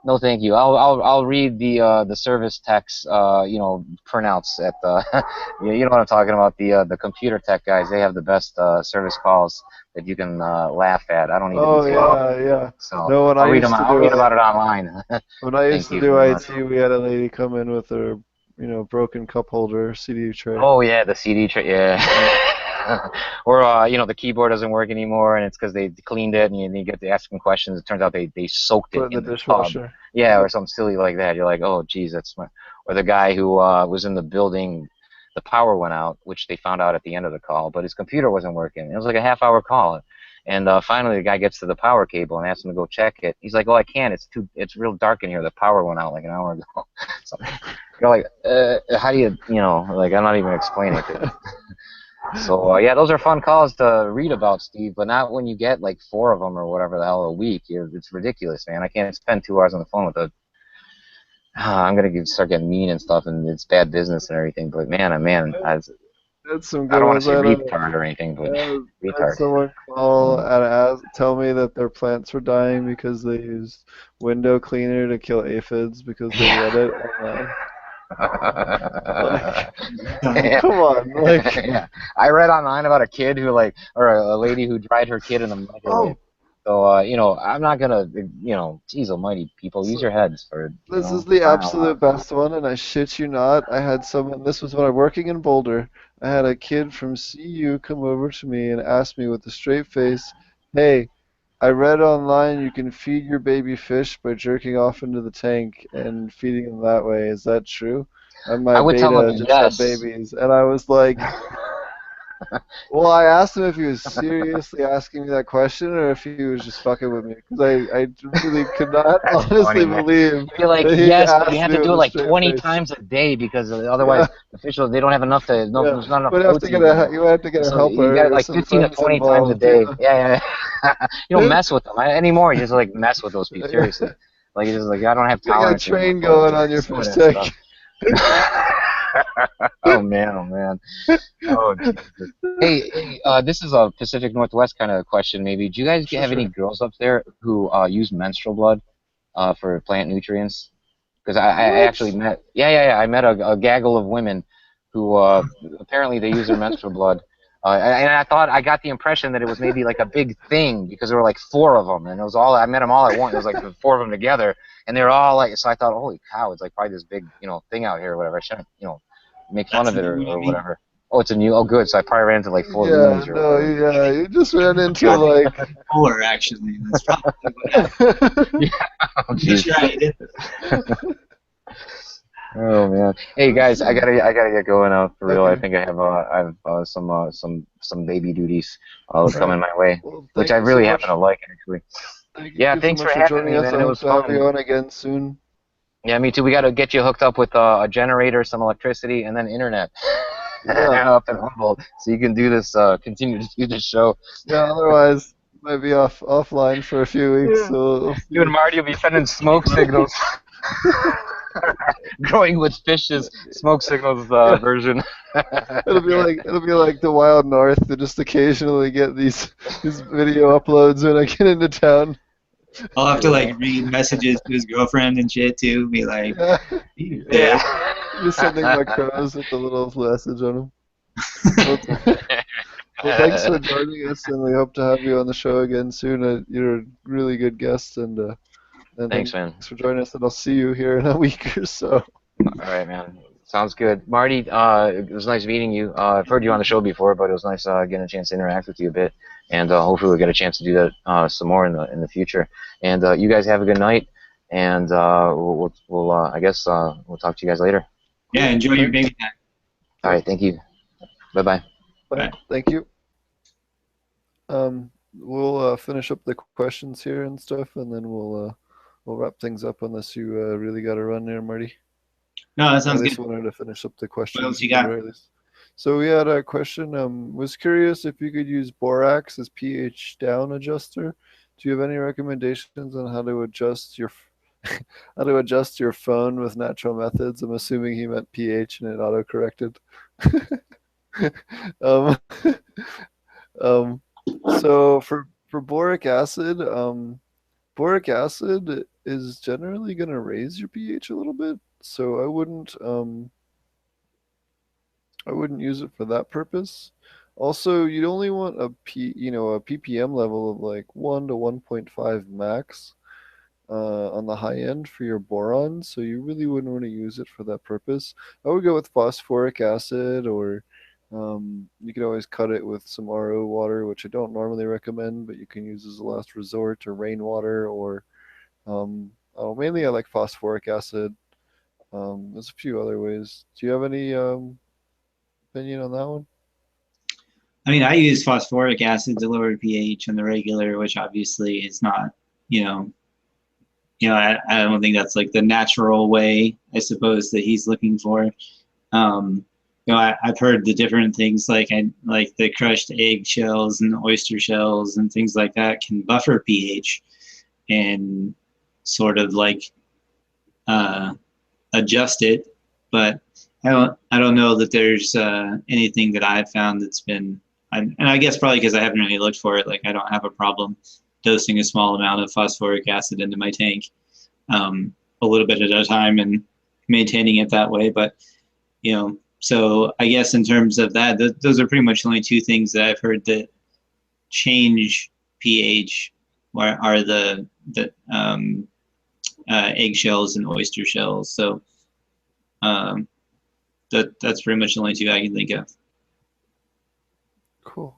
[SPEAKER 3] no, thank you. I'll read the service techs, printouts at the, you know what I'm talking about. The computer tech guys, they have the best service calls that you can laugh at. I don't even.
[SPEAKER 1] Yeah.
[SPEAKER 3] So
[SPEAKER 1] no,
[SPEAKER 3] I'll read about it online.
[SPEAKER 1] When I used to do IT, we had a lady come in with her, broken cup holder CD tray.
[SPEAKER 3] Oh yeah, the CD tray. Yeah. Or the keyboard doesn't work anymore, and it's because they cleaned it, and you get to ask them questions. It turns out they soaked it in the
[SPEAKER 1] dishwasher.
[SPEAKER 3] Tub. Yeah, or something silly like that. You're like, oh, geez, that's my. Or the guy who was in the building, the power went out, which they found out at the end of the call, but his computer wasn't working. It was like a half-hour call, and finally the guy gets to the power cable and asks him to go check it. He's like, oh, I can't. It's real dark in here. The power went out like an hour ago. So you're like, how do you, like I'm not even explaining it. So yeah, those are fun calls to read about, Steve, but not when you get like 4 of them or whatever the hell a week. It's ridiculous, man. I can't spend 2 hours on the phone with I'm gonna start getting mean and stuff, and it's bad business and everything. But man,
[SPEAKER 1] that's some good
[SPEAKER 3] I don't want
[SPEAKER 1] ones.
[SPEAKER 3] to say retard or anything, but retard.
[SPEAKER 1] Someone call and tell me that their plants were dying because they used window cleaner to kill aphids because they read it online. Come on,
[SPEAKER 3] yeah. I read online about a kid who or a lady who dried her kid in the microwave. So I'm not gonna, geez almighty, people, use your heads for.
[SPEAKER 1] This is the absolute best one, and I shit you not. I had someone. This was when I was working in Boulder. I had a kid from CU come over to me and ask me with a straight face, "Hey, I read online you can feed your baby fish by jerking off into the tank and feeding them that way. Is that true?" And my beta just had babies. And I was like, well, I asked him if he was seriously asking me that question or if he was just fucking with me. Because I really could not honestly believe
[SPEAKER 3] you're like, yes, but you have to do it like 20 times a day because otherwise the fish, they don't have enough to, there's not enough protein.
[SPEAKER 1] You have to get a helper.
[SPEAKER 3] You got like 15 to 20 times a day. Yeah. You don't mess with them anymore. You just like mess with those people, seriously. Like, it's just like, I don't have tolerance.
[SPEAKER 1] You got a train going on your fish tank.
[SPEAKER 3] Oh man. Oh, Jesus. Hey, this is a Pacific Northwest kind of question maybe. Do you guys have any girls up there who use menstrual blood for plant nutrients? Because I actually met, I met a gaggle of women who apparently they use their menstrual blood. And I got the impression that it was maybe like a big thing because there were like 4 of them, and it was I met them all at once. It was like the 4 of them together, and they were all like. So I thought, holy cow, it's like probably this big, thing out here or whatever. I shouldn't, make fun of it or whatever. Oh, it's a new. Oh, good. So I probably ran into like 4 women.
[SPEAKER 1] You just ran into like
[SPEAKER 2] 4 actually. That's probably what happened.
[SPEAKER 3] Yeah. Oh, geez. Oh man. Hey guys, I gotta get going out for real. I
[SPEAKER 1] Okay.
[SPEAKER 3] think I have some baby duties
[SPEAKER 1] All
[SPEAKER 3] coming
[SPEAKER 1] right.
[SPEAKER 3] my way,
[SPEAKER 1] Well,
[SPEAKER 3] which I
[SPEAKER 1] thank you so
[SPEAKER 3] really happen to
[SPEAKER 1] much.
[SPEAKER 3] like actually.
[SPEAKER 1] Thank
[SPEAKER 3] Yeah,
[SPEAKER 1] you so
[SPEAKER 3] thanks
[SPEAKER 1] much
[SPEAKER 3] for
[SPEAKER 1] for
[SPEAKER 3] having
[SPEAKER 1] joining
[SPEAKER 3] me,
[SPEAKER 1] us.
[SPEAKER 3] man.
[SPEAKER 1] I
[SPEAKER 3] It
[SPEAKER 1] hope
[SPEAKER 3] was
[SPEAKER 1] to have you
[SPEAKER 3] fun.
[SPEAKER 1] on again soon.
[SPEAKER 3] Yeah, me too. We gotta get you hooked up with a generator, some electricity, and then internet
[SPEAKER 1] Yeah.
[SPEAKER 3] up in Humboldt, so you can do this, continue to do this show.
[SPEAKER 1] Yeah. Otherwise, might be offline for a few weeks.
[SPEAKER 3] Yeah.
[SPEAKER 1] So we'll
[SPEAKER 3] You
[SPEAKER 1] see.
[SPEAKER 3] and Marty will be sending smoke signals. Growing with fishes, smoke signals
[SPEAKER 1] Yeah.
[SPEAKER 3] version.
[SPEAKER 1] It'll be like the Wild North. To just occasionally get these video uploads when I get into town.
[SPEAKER 2] I'll have to
[SPEAKER 3] Yeah.
[SPEAKER 2] like read messages to his girlfriend and shit too. Be like,
[SPEAKER 1] Yeah.
[SPEAKER 2] "You
[SPEAKER 3] Yeah.
[SPEAKER 2] bitch."
[SPEAKER 1] Just sending my crows with the little message on them. Well, well, thanks for joining us, and we hope to have you on the show again soon. You're a really good guest, and
[SPEAKER 3] Thanks, man.
[SPEAKER 1] thanks for joining us. And I'll see you here in a week or so.
[SPEAKER 3] All right, man. Sounds good. Marty, it was nice meeting you. I've heard you on the show before, but it was nice getting a chance to interact with you a bit, and hopefully we'll get a chance to do that some more in the future. And you guys have a good night, and we'll I guess we'll talk to you guys later.
[SPEAKER 2] Yeah,
[SPEAKER 1] Cool.
[SPEAKER 2] enjoy your
[SPEAKER 1] Thanks.
[SPEAKER 2] baby time.
[SPEAKER 3] All right, thank you. Bye bye.
[SPEAKER 1] Bye.
[SPEAKER 2] Bye.
[SPEAKER 1] Thank you. We'll finish up the questions here and stuff, and then we'll wrap things up unless you really got to run there, Marty.
[SPEAKER 2] No, that
[SPEAKER 1] Or at
[SPEAKER 2] sounds
[SPEAKER 1] least
[SPEAKER 2] good.
[SPEAKER 1] wanted to finish up the
[SPEAKER 2] What else
[SPEAKER 1] questions
[SPEAKER 2] you
[SPEAKER 1] at the
[SPEAKER 2] got?
[SPEAKER 1] very least. So we had a question. Was curious if you could use borax as pH down adjuster. Do you have any recommendations on how to adjust your how to adjust your phone with natural methods? I'm assuming he meant pH and it auto corrected. um, um, so for boric acid is generally going to raise your pH a little bit. So I wouldn't use it for that purpose. Also, you'd only want a ppm level of like 1 to 1.5 max on the high end for your boron, so you really wouldn't want to use it for that purpose. I would go with phosphoric acid, or you could always cut it with some RO water, which I don't normally recommend, but you can use as a last resort, or rainwater, or mainly I like phosphoric acid. There's a few other ways. Do you have any opinion on that one?
[SPEAKER 2] I mean, I use phosphoric acid to lower pH on the regular, which obviously is not, you know, I don't think that's like the natural way, I suppose, that he's looking for. I've heard the different things like the crushed egg shells and oyster shells and things like that can buffer pH and sort of like adjust it, but I don't know that there's anything that I've found that's been, and I guess probably because I haven't really looked for it. Like I don't have a problem dosing a small amount of phosphoric acid into my tank, a little bit at a time, and maintaining it that way. But so I guess in terms of that, those are pretty much the only two things that I've heard that change pH are the eggshells and oyster shells. So that's pretty much the only two I can think of.
[SPEAKER 1] Cool.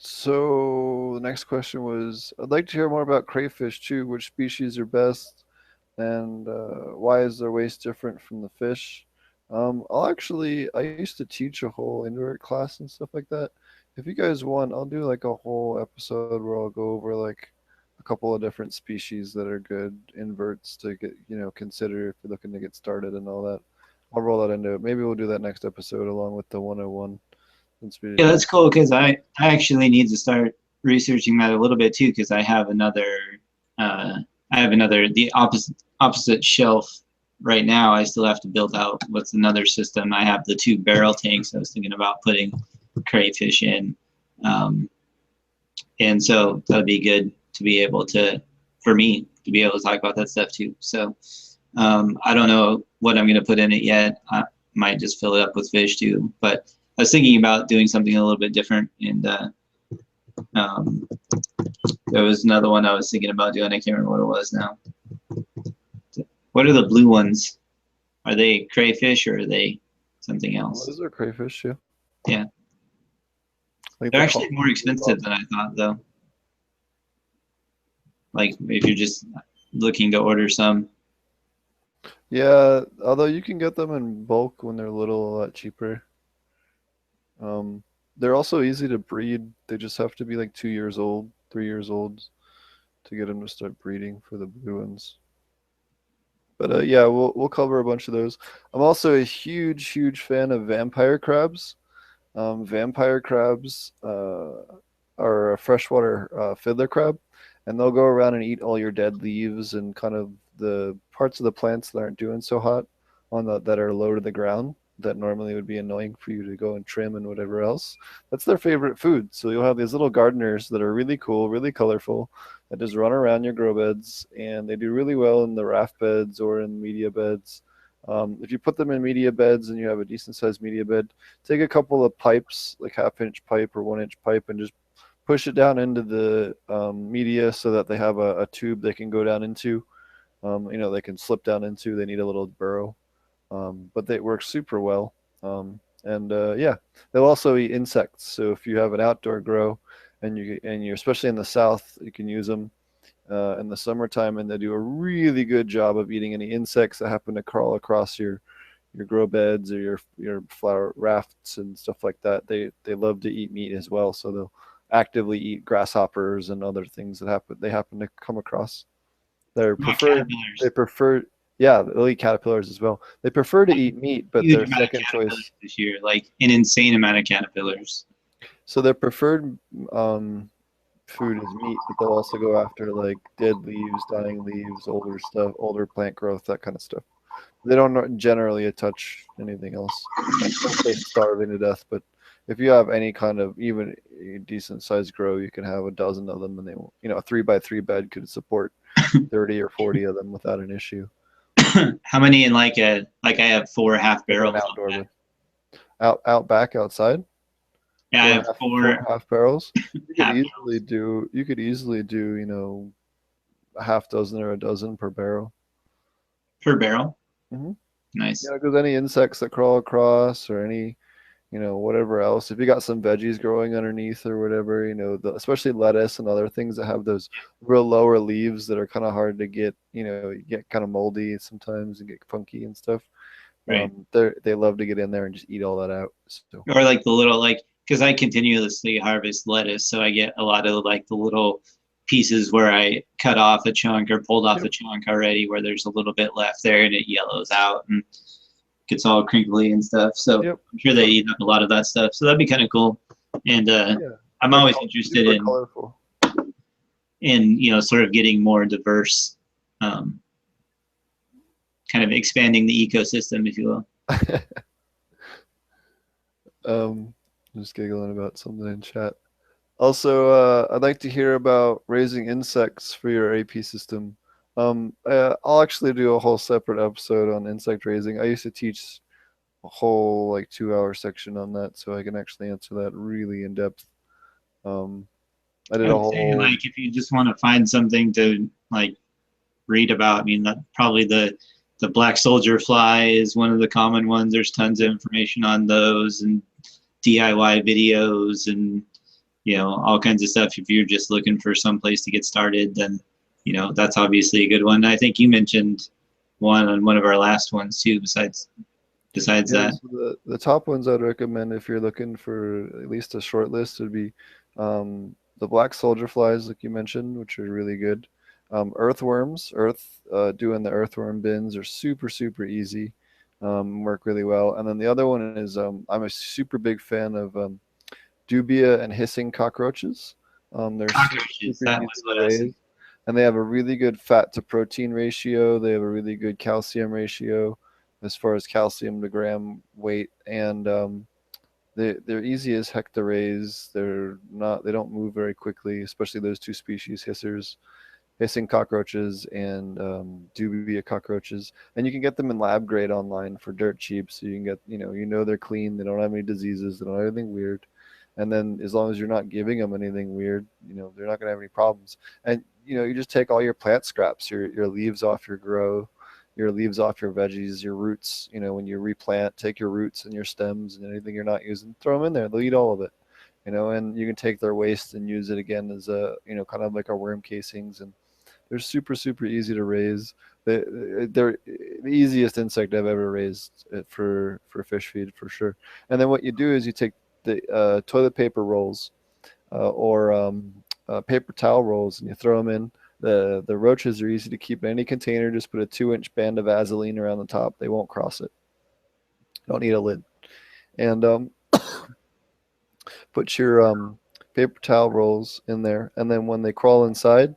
[SPEAKER 1] So the next question was, I'd like to hear more about crayfish too. Which species are best, and why is their waste different from the fish? I used to teach a whole invert class and stuff like that. If you guys want, I'll do like a whole episode where I'll go over like a couple of different species that are good inverts to get, consider if you're looking to get started and all that. I'll roll that into it. Maybe we'll do that next episode along with the 101.
[SPEAKER 2] Yeah, that's cool because I actually need to start researching that a little bit too because I have another the opposite shelf right now. I still have to build out what's another system. I have the 2 barrel tanks I was thinking about putting crayfish in, and so that'd be good to be able to, for me to be able to talk about that stuff too. So I don't know what I'm going to put in it yet. I might just fill it up with fish too, but I was thinking about doing something a little bit different, and there was another one I was thinking about doing. I can't remember what it was now. What are the blue ones? Are they crayfish or are they something else?
[SPEAKER 1] Those are crayfish, yeah.
[SPEAKER 2] Yeah.
[SPEAKER 1] Like
[SPEAKER 2] They're actually more expensive than I thought, though. Like if you're just looking to order some.
[SPEAKER 1] Yeah, although you can get them in bulk when they're little, a lot cheaper. Um, they're also easy to breed. They just have to be like 2 years old, 3 years old to get them to start breeding for the blue ones. But yeah, we'll cover a bunch of those. I'm also a huge fan of vampire crabs. Vampire crabs are a freshwater fiddler crab, and they'll go around and eat all your dead leaves and kind of the parts of the plants that aren't doing so hot on the that are low to the ground that normally would be annoying for you to go and trim and whatever else. That's their favorite food. So you'll have these little gardeners that are really cool, really colorful, that just run around your grow beds, and they do really well in the raft beds or in media beds. If you put them in media beds and you have a decent sized media bed, take a couple of pipes, like half-inch pipe or 1 inch pipe, and just push it down into the media so that they have a tube they can go down into. They can slip down into. They need a little burrow, but they work super well. And yeah, they'll also eat insects. So if you have an outdoor grow, and you're especially in the south, you can use them in the summertime, and they do a really good job of eating any insects that happen to crawl across your grow beds or your flower rafts and stuff like that. They love to eat meat as well, so they'll actively eat grasshoppers and other things they happen to come across. They're
[SPEAKER 2] What about
[SPEAKER 1] preferred.
[SPEAKER 2] caterpillars?
[SPEAKER 1] They prefer. Yeah, they'll eat caterpillars as well. They prefer to eat meat, but
[SPEAKER 2] Huge
[SPEAKER 1] their
[SPEAKER 2] amount of
[SPEAKER 1] second
[SPEAKER 2] caterpillars
[SPEAKER 1] choice.
[SPEAKER 2] this year, like an insane amount of caterpillars.
[SPEAKER 1] So their preferred um, food is meat, but they'll also go after like dead leaves, dying leaves, older stuff, older plant growth, that kind of stuff. They don't generally touch anything else unless they're starving to death. But if you have any kind of even a decent sized grow, you can have a dozen of them, and they won't. A 3 by 3 bed could support 30 or 40 of them without an issue.
[SPEAKER 2] How many in like I have 4 half
[SPEAKER 1] In an
[SPEAKER 2] barrels on
[SPEAKER 1] outdoor
[SPEAKER 2] that.
[SPEAKER 1] bed, out back outside,
[SPEAKER 2] Yeah, I have
[SPEAKER 1] four
[SPEAKER 2] four
[SPEAKER 1] and a half barrels.
[SPEAKER 2] half
[SPEAKER 1] You could easily do a half dozen or a dozen per barrel.
[SPEAKER 2] per barrel.
[SPEAKER 1] Hmm.
[SPEAKER 2] Nice.
[SPEAKER 1] Because any insects that crawl across or any whatever else. If you got some veggies growing underneath or whatever, especially lettuce and other things that have those real lower leaves that are kind of hard to get, you get kind of moldy sometimes and get funky and stuff.
[SPEAKER 2] Right.
[SPEAKER 1] They love to get in there and just eat all that out. So,
[SPEAKER 2] Or like the little like because I continuously harvest lettuce, so I get a lot of like the little pieces where I cut off a chunk or pulled off a
[SPEAKER 1] yep,
[SPEAKER 2] chunk already where there's a little bit left there and it yellows out and gets all crinkly and stuff. So
[SPEAKER 1] yep,
[SPEAKER 2] I'm sure they eat up a lot of that stuff. So that'd be kind of cool. And
[SPEAKER 1] yeah.
[SPEAKER 2] I'm
[SPEAKER 1] They're
[SPEAKER 2] always interested
[SPEAKER 1] super colorful.
[SPEAKER 2] in sort of getting more diverse, um, kind of expanding the ecosystem, if you will.
[SPEAKER 1] I'm just giggling about something in chat. Also, I'd like to hear about raising insects for your AP system. I'll actually do a whole separate episode on insect raising. I used to teach a whole like 2 hour section on that, so I can actually answer that really in depth. Um, I did
[SPEAKER 2] I
[SPEAKER 1] a
[SPEAKER 2] would say
[SPEAKER 1] whole.
[SPEAKER 2] like if you just want to find something to like read about, I mean that probably the black soldier fly is one of the common ones. There's tons of information on those and DIY videos and all kinds of stuff. If you're just looking for some place to get started, then that's obviously a good one. I think you mentioned one on one of our last ones too. Besides
[SPEAKER 1] Yeah,
[SPEAKER 2] that,
[SPEAKER 1] so the top ones I'd recommend if you're looking for at least a short list would be the black soldier flies, like you mentioned, which are really good. Earthworms, doing the earthworm bins are super easy, work really well. And then the other one is I'm a super big fan of dubia and hissing cockroaches. They're
[SPEAKER 2] cockroaches.
[SPEAKER 1] super
[SPEAKER 2] That
[SPEAKER 1] easy
[SPEAKER 2] was
[SPEAKER 1] to
[SPEAKER 2] what I was
[SPEAKER 1] raise,
[SPEAKER 2] thinking.
[SPEAKER 1] and they have a really good fat to protein ratio. They have a really good calcium ratio as far as calcium to gram weight, and they're easy as heck to raise. They don't move very quickly, especially those two species, hissing cockroaches and dubia cockroaches. And you can get them in lab grade online for dirt cheap, so you can get they're clean. They don't have any diseases. They don't have anything weird. And then as long as you're not giving them anything weird, they're not gonna have any problems. And you just take all your plant scraps, your leaves off your grow, your leaves off your veggies, your roots. When you replant, take your roots and your stems and anything you're not using, throw them in there. They'll eat all of it. And you can take their waste and use it again as a kind of like our worm casings, and they're super easy to raise. They're the easiest insect I've ever raised for fish feed for sure. And then what you do is you take the toilet paper rolls or paper towel rolls and you throw them in. The roaches are easy to keep in any container. Just put a 2-inch band of Vaseline around the top. They won't cross it. Don't need a lid. And put your paper towel rolls in there, and then when they crawl inside,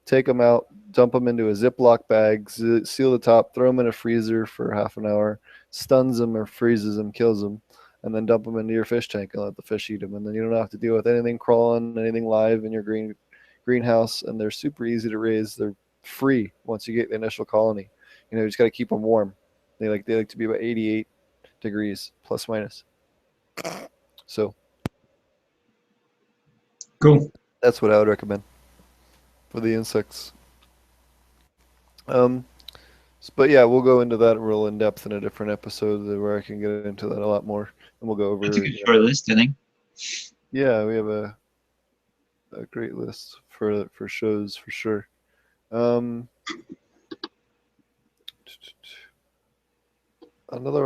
[SPEAKER 1] take them out, dump them into a Ziploc bag, seal the top, throw them in a freezer for half an hour, stuns them or freezes them, kills them, and then dump them into your fish tank and let the fish eat them. And then you don't have to deal with anything crawling, anything live in your greenhouse, and they're super easy to raise. They're free once you get the initial colony. You just got to keep them warm. They like to be about 88 degrees plus minus. So
[SPEAKER 2] cool.
[SPEAKER 1] That's what I would recommend for the insects. But yeah, we'll go into that real in depth in a different episode where I can get into that a lot more, and we'll go over.
[SPEAKER 2] That's a good short list, I think.
[SPEAKER 1] Yeah, we have a great list for shows for sure. Another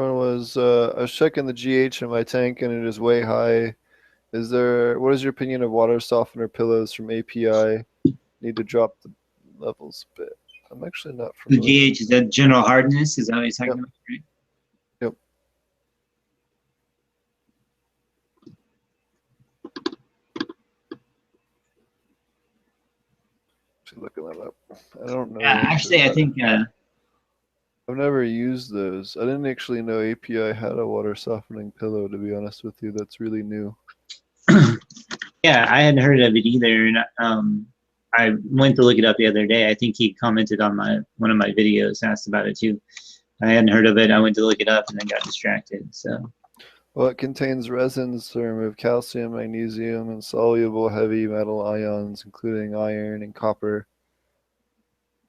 [SPEAKER 1] one was I was checking the GH in my tank and it is way high. What is your opinion of water softener pillows from API? Need to drop the levels a bit. I'm actually not familiar.
[SPEAKER 2] The GH, is that general hardness? Is that what he's talking about? Right?
[SPEAKER 1] Yep. Actually looking that up. I don't know.
[SPEAKER 2] Yeah, actually, I think
[SPEAKER 1] I've never used those. I didn't actually know API had a water softening pillow, to be honest with you. That's really new.
[SPEAKER 2] Yeah, I hadn't heard of it either. And I went to look it up the other day. I think he commented on one of my videos, asked about it too. I hadn't heard of it. I went to look it up and then got distracted. So.
[SPEAKER 1] Well, it contains resins to remove calcium, magnesium, and soluble heavy metal ions, including iron and copper.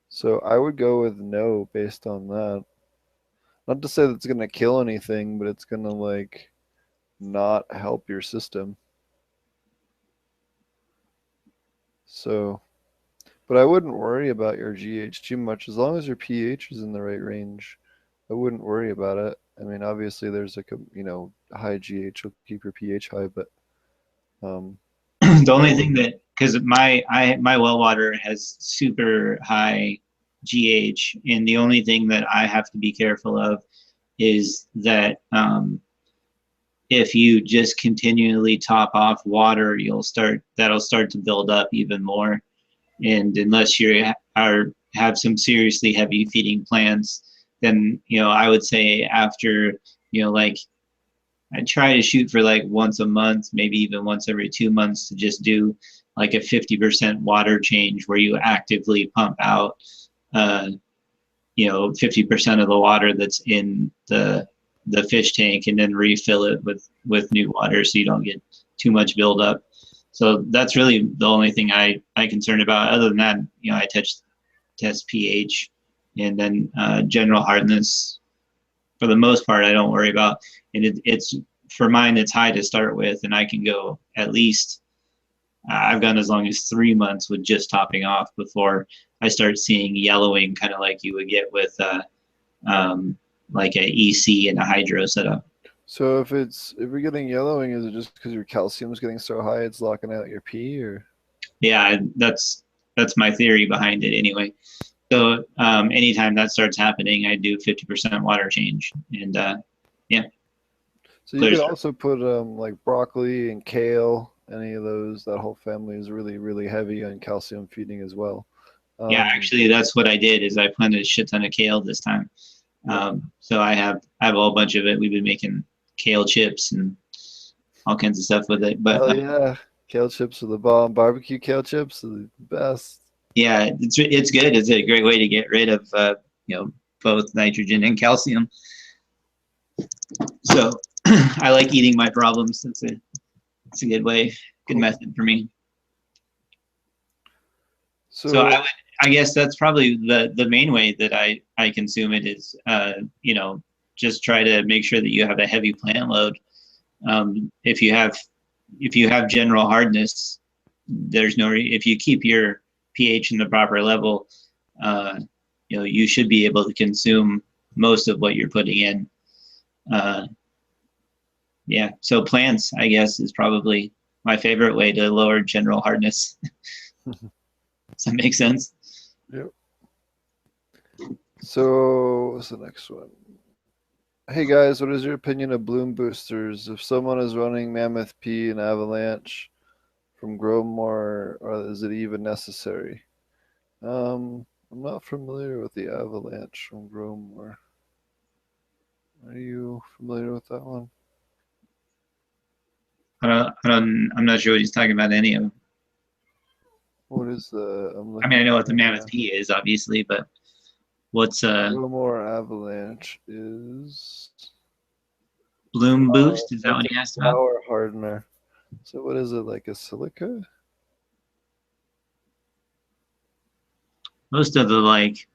[SPEAKER 1] So I would go with no based on that. Not to say that it's going to kill anything, but it's going to not help your system. So, but I wouldn't worry about your GH too much. As long as your pH is in the right range, I wouldn't worry about it. I mean, obviously there's high GH will keep your pH high, but
[SPEAKER 2] the only thing that, because my well water has super high GH, and the only thing that I have to be careful of is that if you just continually top off water, that'll start to build up even more. And unless you have some seriously heavy feeding plants, then I would say after I try to shoot for once a month, maybe even once every 2 months, to just do a 50% water change where you actively pump out 50% of the water that's in the fish tank and then refill it with new water so you don't get too much buildup. So that's really the only thing I concerned about. Other than that, I test pH and then general hardness. For the most part, I don't worry about. And it's for mine, it's high to start with, and I can go at least. I've gone as long as 3 months with just topping off before I start seeing yellowing, kind of like you would get with like a EC and a hydro setup.
[SPEAKER 1] So if you're getting yellowing, is it just because your calcium is getting so high it's locking out your pee, or?
[SPEAKER 2] Yeah, that's my theory behind it anyway. So anytime that starts happening, I do 50% water change, and yeah.
[SPEAKER 1] So you could also put broccoli and kale, any of those. That whole family is really, really heavy on calcium feeding as well.
[SPEAKER 2] Yeah, actually, that's what I did. Is I planted a shit ton of kale this time. So I have a whole bunch of it. We've been making kale chips and all kinds of stuff with it. But
[SPEAKER 1] yeah, kale chips are the bomb. Barbecue kale chips are the best.
[SPEAKER 2] Yeah, it's good. It's a great way to get rid of both nitrogen and calcium. So I like eating my problems. It's a good way, good method for me. So I guess that's probably the main way that I consume it is just try to make sure that you have a heavy plant load. If you have general hardness, there's no if you keep your pH in the proper level, you should be able to consume most of what you're putting in. Yeah, so plants, I guess, is probably my favorite way to lower general hardness. Does that make sense?
[SPEAKER 1] Yep. So what's the next one? Hey guys, what is your opinion of bloom boosters? If someone is running Mammoth P and Avalanche from Growmore, or is it even necessary? I'm not familiar with the Avalanche from Growmore. Are you familiar with that one?
[SPEAKER 2] I'm not sure what he's talking about, any of them.
[SPEAKER 1] What is the?
[SPEAKER 2] I mean, I know what the Mammoth P is, obviously, but what's
[SPEAKER 1] Growmore Avalanche is
[SPEAKER 2] bloom boost? Is that what he asked about?
[SPEAKER 1] Flower hardener. So what is it, like a silica?
[SPEAKER 2] Most of the like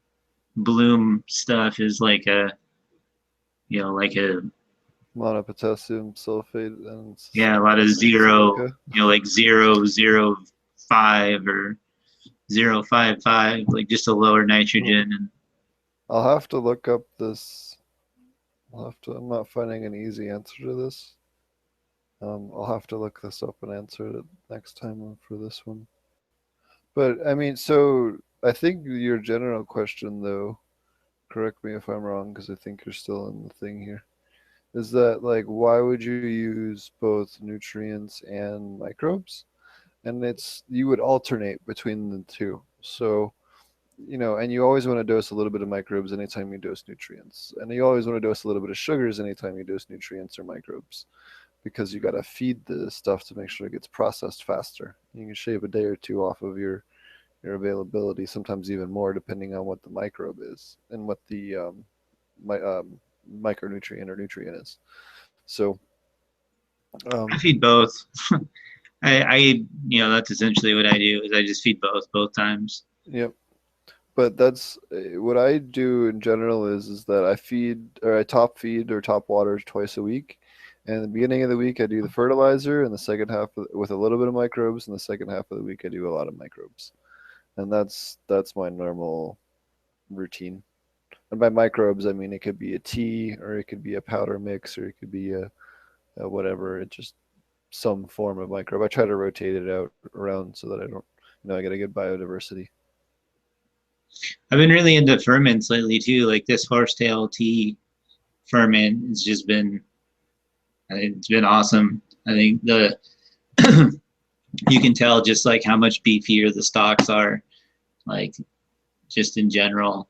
[SPEAKER 2] bloom stuff is like a
[SPEAKER 1] Monopotassium sulfate and
[SPEAKER 2] a lot of zero, like 0.005 or 0.55, like just a lower nitrogen. And
[SPEAKER 1] I'll have to look up this. I'm not finding an easy answer to this. I'll have to look this up and answer it next time for this one. But I mean, so I think your general question, though, correct me if I'm wrong, because I think you're still in the thing here, is that like, why would you use both nutrients and microbes? And you would alternate between the two. So, and you always want to dose a little bit of microbes anytime you dose nutrients. And you always want to dose a little bit of sugars anytime you dose nutrients or microbes, because you got to feed the stuff to make sure it gets processed faster. You can shave a day or two off of your availability, sometimes even more, depending on what the microbe is and what the micronutrient or nutrient is. So
[SPEAKER 2] I feed both. I that's essentially what I do, is I just feed both times.
[SPEAKER 1] Yep. But that's what I do in general is that I top feed or top water twice a week. And at the beginning of the week, I do the fertilizer, and the second half with a little bit of microbes, and the second half of the week, I do a lot of microbes. And that's my normal routine. And by microbes, I mean it could be a tea, or it could be a powder mix, or it could be a whatever. It just some form of microbe. I try to rotate it out around so that I don't, I get a good biodiversity.
[SPEAKER 2] I've been really into ferments lately too. Like this horsetail tea ferment has just been, it's been awesome. I think you can tell just like how much beefier the stalks are, like just in general.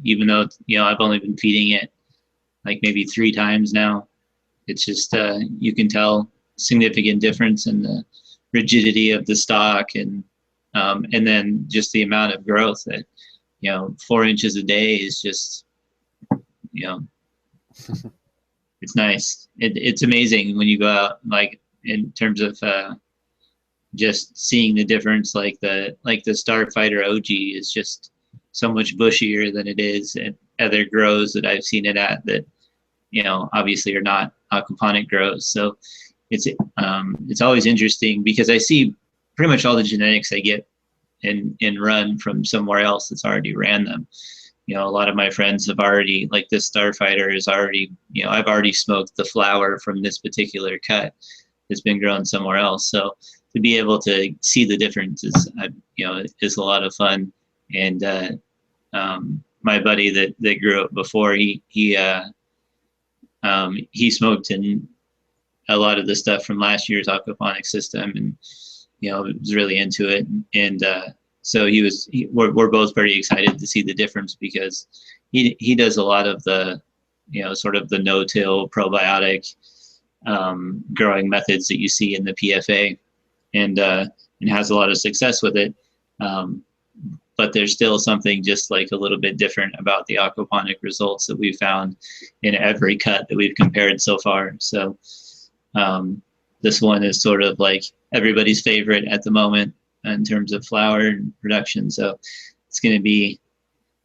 [SPEAKER 2] Even though I've only been feeding it like maybe 3 times now. It's just you can tell significant difference in the rigidity of the stalk, and then just the amount of growth that 4 inches a day is just it's nice. It's amazing when you go out, like in terms of just seeing the difference. Like the Starfighter OG is just so much bushier than it is at other grows that I've seen it at that obviously are not aquaponic grows. So it's always interesting because I see pretty much all the genetics I get and run from somewhere else that's already ran them. A lot of my friends have already, like this Starfighter is already, I've already smoked the flower from this particular cut that's been grown somewhere else. So to be able to see the difference is a lot of fun. And my buddy that grew up before, he smoked in a lot of the stuff from last year's aquaponics system, and was really into it. And so we're both very excited to see the difference, because he does a lot of the sort of the no-till probiotic growing methods that you see in the PFA, and has a lot of success with it. But there's still something just like a little bit different about the aquaponic results that we've found in every cut that we've compared so far. So this one is sort of like everybody's favorite at the moment in terms of flower and production. So it's going to be,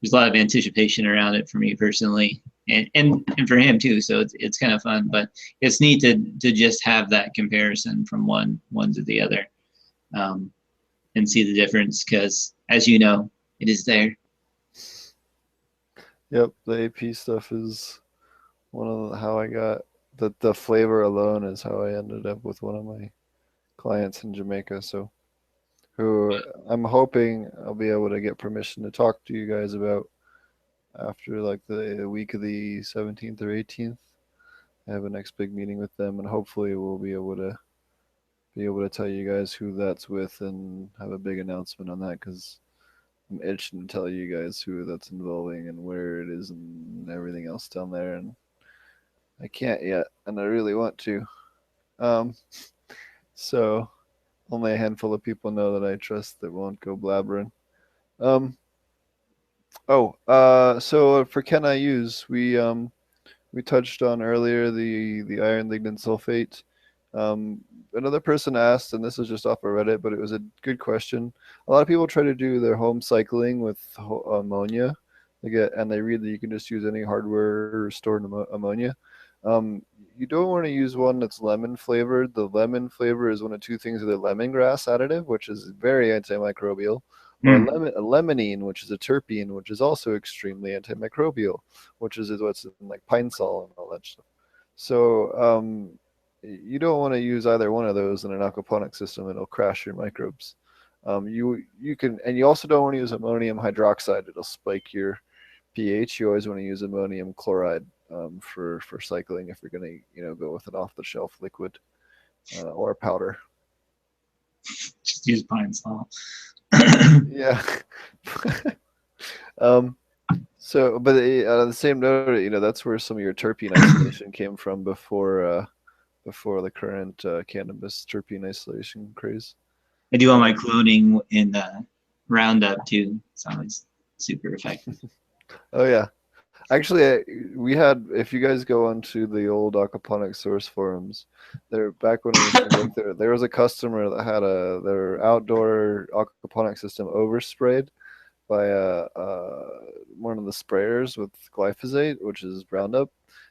[SPEAKER 2] there's a lot of anticipation around it for me personally, and for him too. So it's kind of fun, but it's neat to just have that comparison from one to the other, and see the difference, because as you know, it is there.
[SPEAKER 1] Yep, the AP stuff is one of how I got the flavor alone is how I ended up with one of my clients in Jamaica. So who I'm hoping I'll be able to get permission to talk to you guys about after like the week of the 17th or 18th. I have a next big meeting with them, and hopefully we'll be able to tell you guys who that's with and have a big announcement on that because I'm itching to tell you guys who that's involving and where it is and everything else down there, and I can't yet, and I really want to. Um, so only a handful of people know that I trust that won't go blabbering. Um, so for Can I Use, we touched on earlier the iron lignin sulfate. Um, Another person asked, and this is just off of Reddit, but it was a good question. A lot of people try to do their home cycling with ammonia. They read that you can just use any hardware or stored ammonia. Um, you don't want to use one that's lemon flavored. The lemon flavor is one of two things: either lemongrass additive, which is very antimicrobial, or a limonene, which is a terpene, which is also extremely antimicrobial, which is what's in like pine sol and all that stuff. So you don't want to use either one of those in an aquaponic system; it'll crash your microbes. You can, and you also don't want to use ammonium hydroxide; it'll spike your pH. You always want to use ammonium chloride for cycling if you're going to go with an off the shelf liquid or powder.
[SPEAKER 2] Just use pine sol.
[SPEAKER 1] Yeah. But on the same note, that's where some of your terpene isolation came from before the current cannabis terpene isolation craze.
[SPEAKER 2] I do all my cloning in Roundup too. It's always super effective.
[SPEAKER 1] Oh yeah, actually, if you guys go onto the old aquaponic source forums, back when I used to work there was a customer that had their outdoor aquaponic system oversprayed by one of the sprayers with glyphosate, which is Roundup,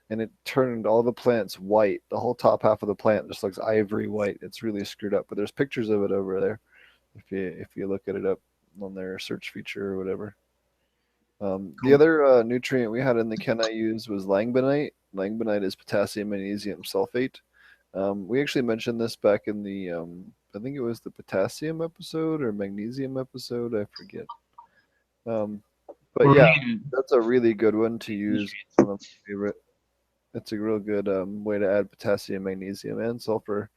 [SPEAKER 1] and it turned all the plants white. The whole top half of the plant just looks ivory white. It's really screwed up, but there's pictures of it over there if you look at it up on their search feature or whatever. The other nutrient we had in the Can I Use was langbonite. Langbonite is potassium magnesium sulfate. We actually mentioned this back in I think it was the potassium episode or magnesium episode. I forget. But yeah, that's a really good one to use. One of my favorite. It's a real good way to add potassium, magnesium, and sulfur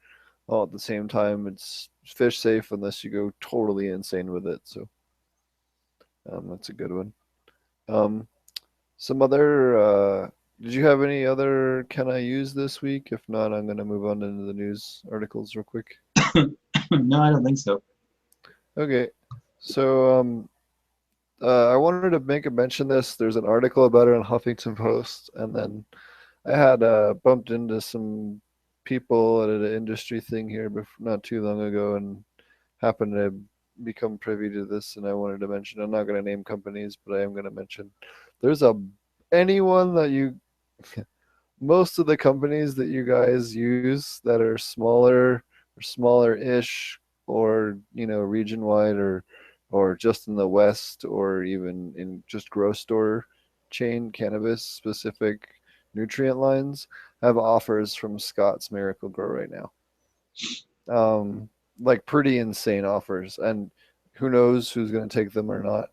[SPEAKER 1] all at the same time. It's fish safe unless you go totally insane with it. So that's a good one. Some other. Did you have any other Can I Use this week? If not, I'm going to move on into the news articles real quick.
[SPEAKER 2] No, I don't think so.
[SPEAKER 1] Okay, so I wanted to make a mention this. There's an article about it on Huffington Post, and then I had bumped into some people at an industry thing here not too long ago, and happened to become privy to this, and I wanted to mention. I'm not going to name companies, but I am going to mention. There's anyone that most of the companies that you guys use that are smaller or smaller-ish, or region wide, or just in the West, or even in just grocery store chain cannabis specific nutrient lines, have offers from Scott's Miracle Grow right now. Like pretty insane offers, and who knows who's going to take them or not.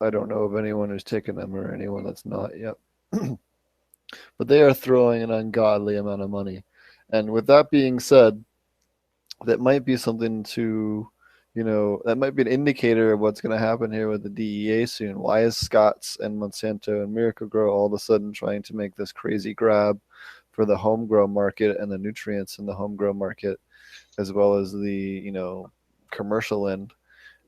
[SPEAKER 1] I don't know of anyone who's taken them or anyone that's not yet. But they are throwing an ungodly amount of money. And with that being said, that might be something that might be an indicator of what's going to happen here with the DEA soon. Why is Scott's and Monsanto and Miracle Grow all of a sudden trying to make this crazy grab for the home grow market and the nutrients in the home grow market, as well as the commercial end?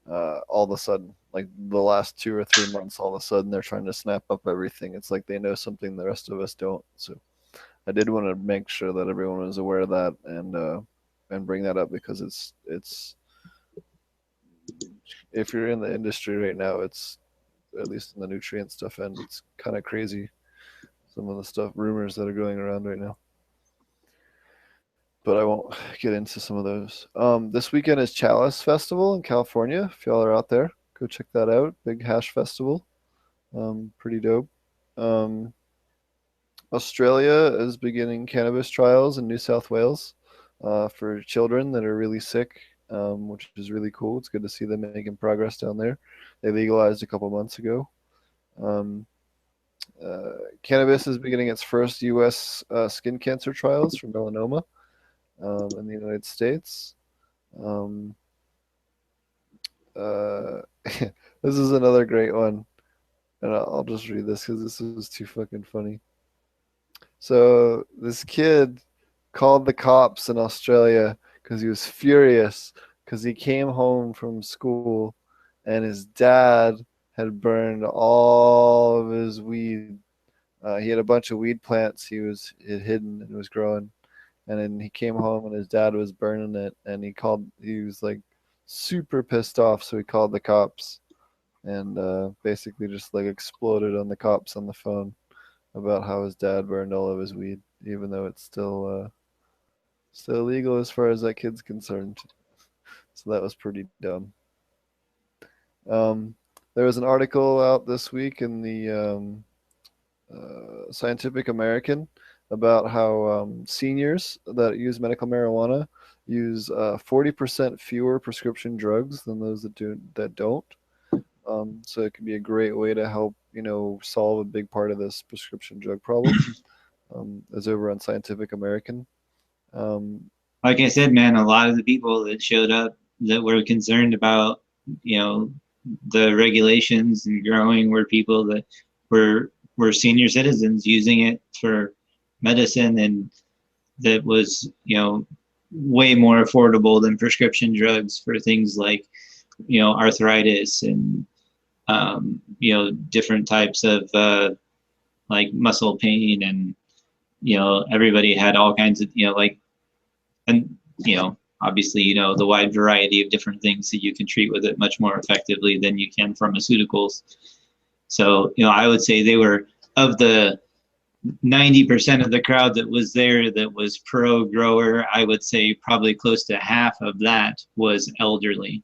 [SPEAKER 1] All of a sudden, like the last 2 or 3 months, all of a sudden they're trying to snap up everything. It's like they know something the rest of us don't. So I did want to make sure that everyone was aware of that and bring that up, because it's if you're in the industry right now, it's at least in the nutrient stuff end, it's kind of crazy, some of the rumors that are going around right now. But I won't get into some of those. This weekend is Chalice Festival in California. If y'all are out there, go check that out. Big hash festival. Pretty dope. Um, Australia is beginning cannabis trials in New South Wales for children that are really sick, which is really cool. It's good to see them making progress down there. They legalized a couple months ago. Um, Cannabis is beginning its first U.S. Skin cancer trials for melanoma in the United States. Um, this is another great one, and I'll just read this because this is too fucking funny. So this kid called the cops in Australia because he was furious because he came home from school and his dad had burned all of his weed. He had a bunch of weed plants had hidden and was growing, and then he came home and his dad was burning it, and he was like super pissed off, so he called the cops and basically just like exploded on the cops on the phone about how his dad burned all of his weed, even though it's still illegal as far as that kid's concerned. So that was pretty dumb. There was an article out this week in the Scientific American about how seniors that use medical marijuana use 40% fewer prescription drugs than those that don't. So it can be a great way to help solve a big part of this prescription drug problem. Is over on Scientific American.
[SPEAKER 2] Like I said, man, a lot of the people that showed up that were concerned about, the regulations and growing were people that were senior citizens using it for medicine, and that was, way more affordable than prescription drugs for things like, arthritis and, different types of like muscle pain, and everybody had all kinds of and obviously the wide variety of different things that you can treat with it much more effectively than you can pharmaceuticals. So I would say they were, of the 90% of the crowd that was there that was pro grower, I would say probably close to half of that was elderly.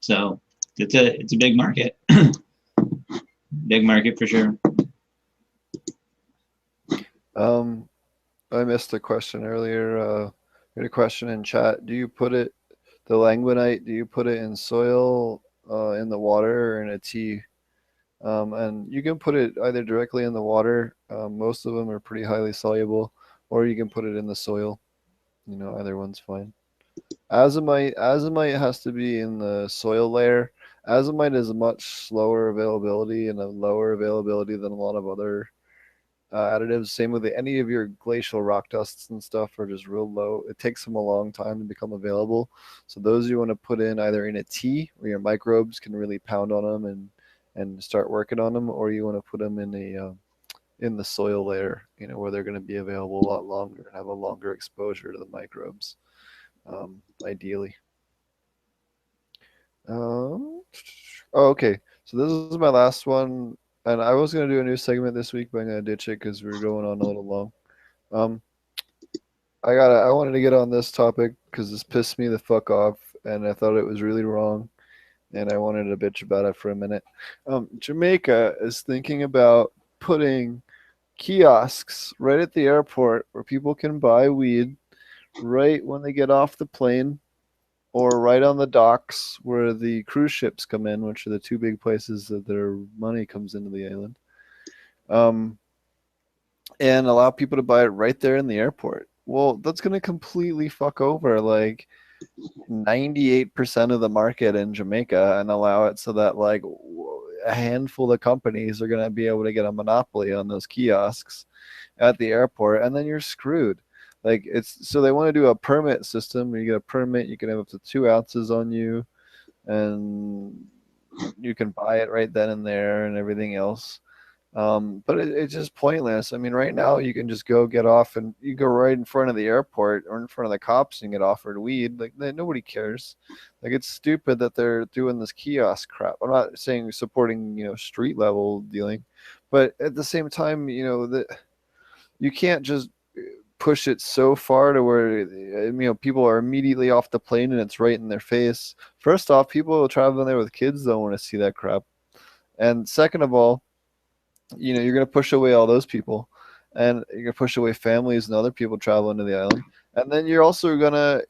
[SPEAKER 2] So it's a big market. Big market for sure.
[SPEAKER 1] I missed a question earlier. We had a question in chat. Do you put the languinite, do you put it in soil, in the water, or in a tea? And you can put it either directly in the water. Most of them are pretty highly soluble, or you can put it in the soil. Either one's fine. Azomite has to be in the soil layer. Azomite is a much slower availability and a lower availability than a lot of other additives. Same with any of your glacial rock dusts and stuff are just real low. It takes them a long time to become available. So those you want to put in either in a tea where your microbes can really pound on them and start working on them, or you want to put them in the soil layer, where they're going to be available a lot longer and have a longer exposure to the microbes, ideally. Okay. So this is my last one, and I was gonna do a new segment this week, but I'm gonna ditch it because we're going on a little long. I wanted to get on this topic because this pissed me the fuck off, and I thought it was really wrong, and I wanted to bitch about it for a minute. Jamaica is thinking about putting kiosks right at the airport where people can buy weed right when they get off the plane, or right on the docks where the cruise ships come in, which are the two big places that their money comes into the island, and allow people to buy it right there in the airport. Well, that's going to completely fuck over like 98% of the market in Jamaica and allow it so that like a handful of companies are going to be able to get a monopoly on those kiosks at the airport, and then you're screwed. Like so they want to do a permit system where you get a permit, you can have up to 2 ounces on you, and you can buy it right then and there and everything else. But it's just pointless. I mean, right now you can just go get off and you go right in front of the airport or in front of the cops and get offered weed. Like nobody cares. Like it's stupid that they're doing this kiosk crap. I'm not saying supporting street level dealing, but at the same time that you can't just push it so far to where, you know, people are immediately off the plane and it's right in their face. First off, people traveling there with kids don't want to see that crap. And second of all, you know, you're going to push away all those people, and you're going to push away families and other people traveling to the island. And then you're also going to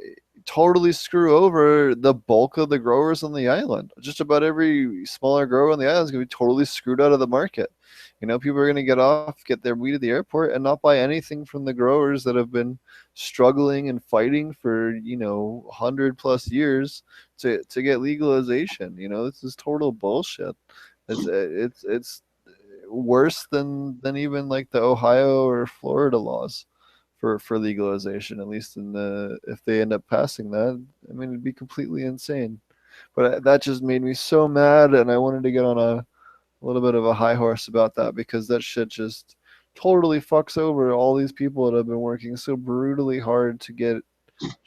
[SPEAKER 1] totally screw over the bulk of the growers on the island. Just about every smaller grower on the island is going to be totally screwed out of the market. You know, people are going to get their wheat at the airport and not buy anything from the growers that have been struggling and fighting for, you know, 100+ years to get legalization. You know, this is total bullshit. It's worse than even like the Ohio or Florida laws for legalization, at least in the, if they end up passing that. I mean, it'd be completely insane. But that just made me so mad, and I wanted to get on a little bit of a high horse about that, because that shit just totally fucks over all these people that have been working so brutally hard to get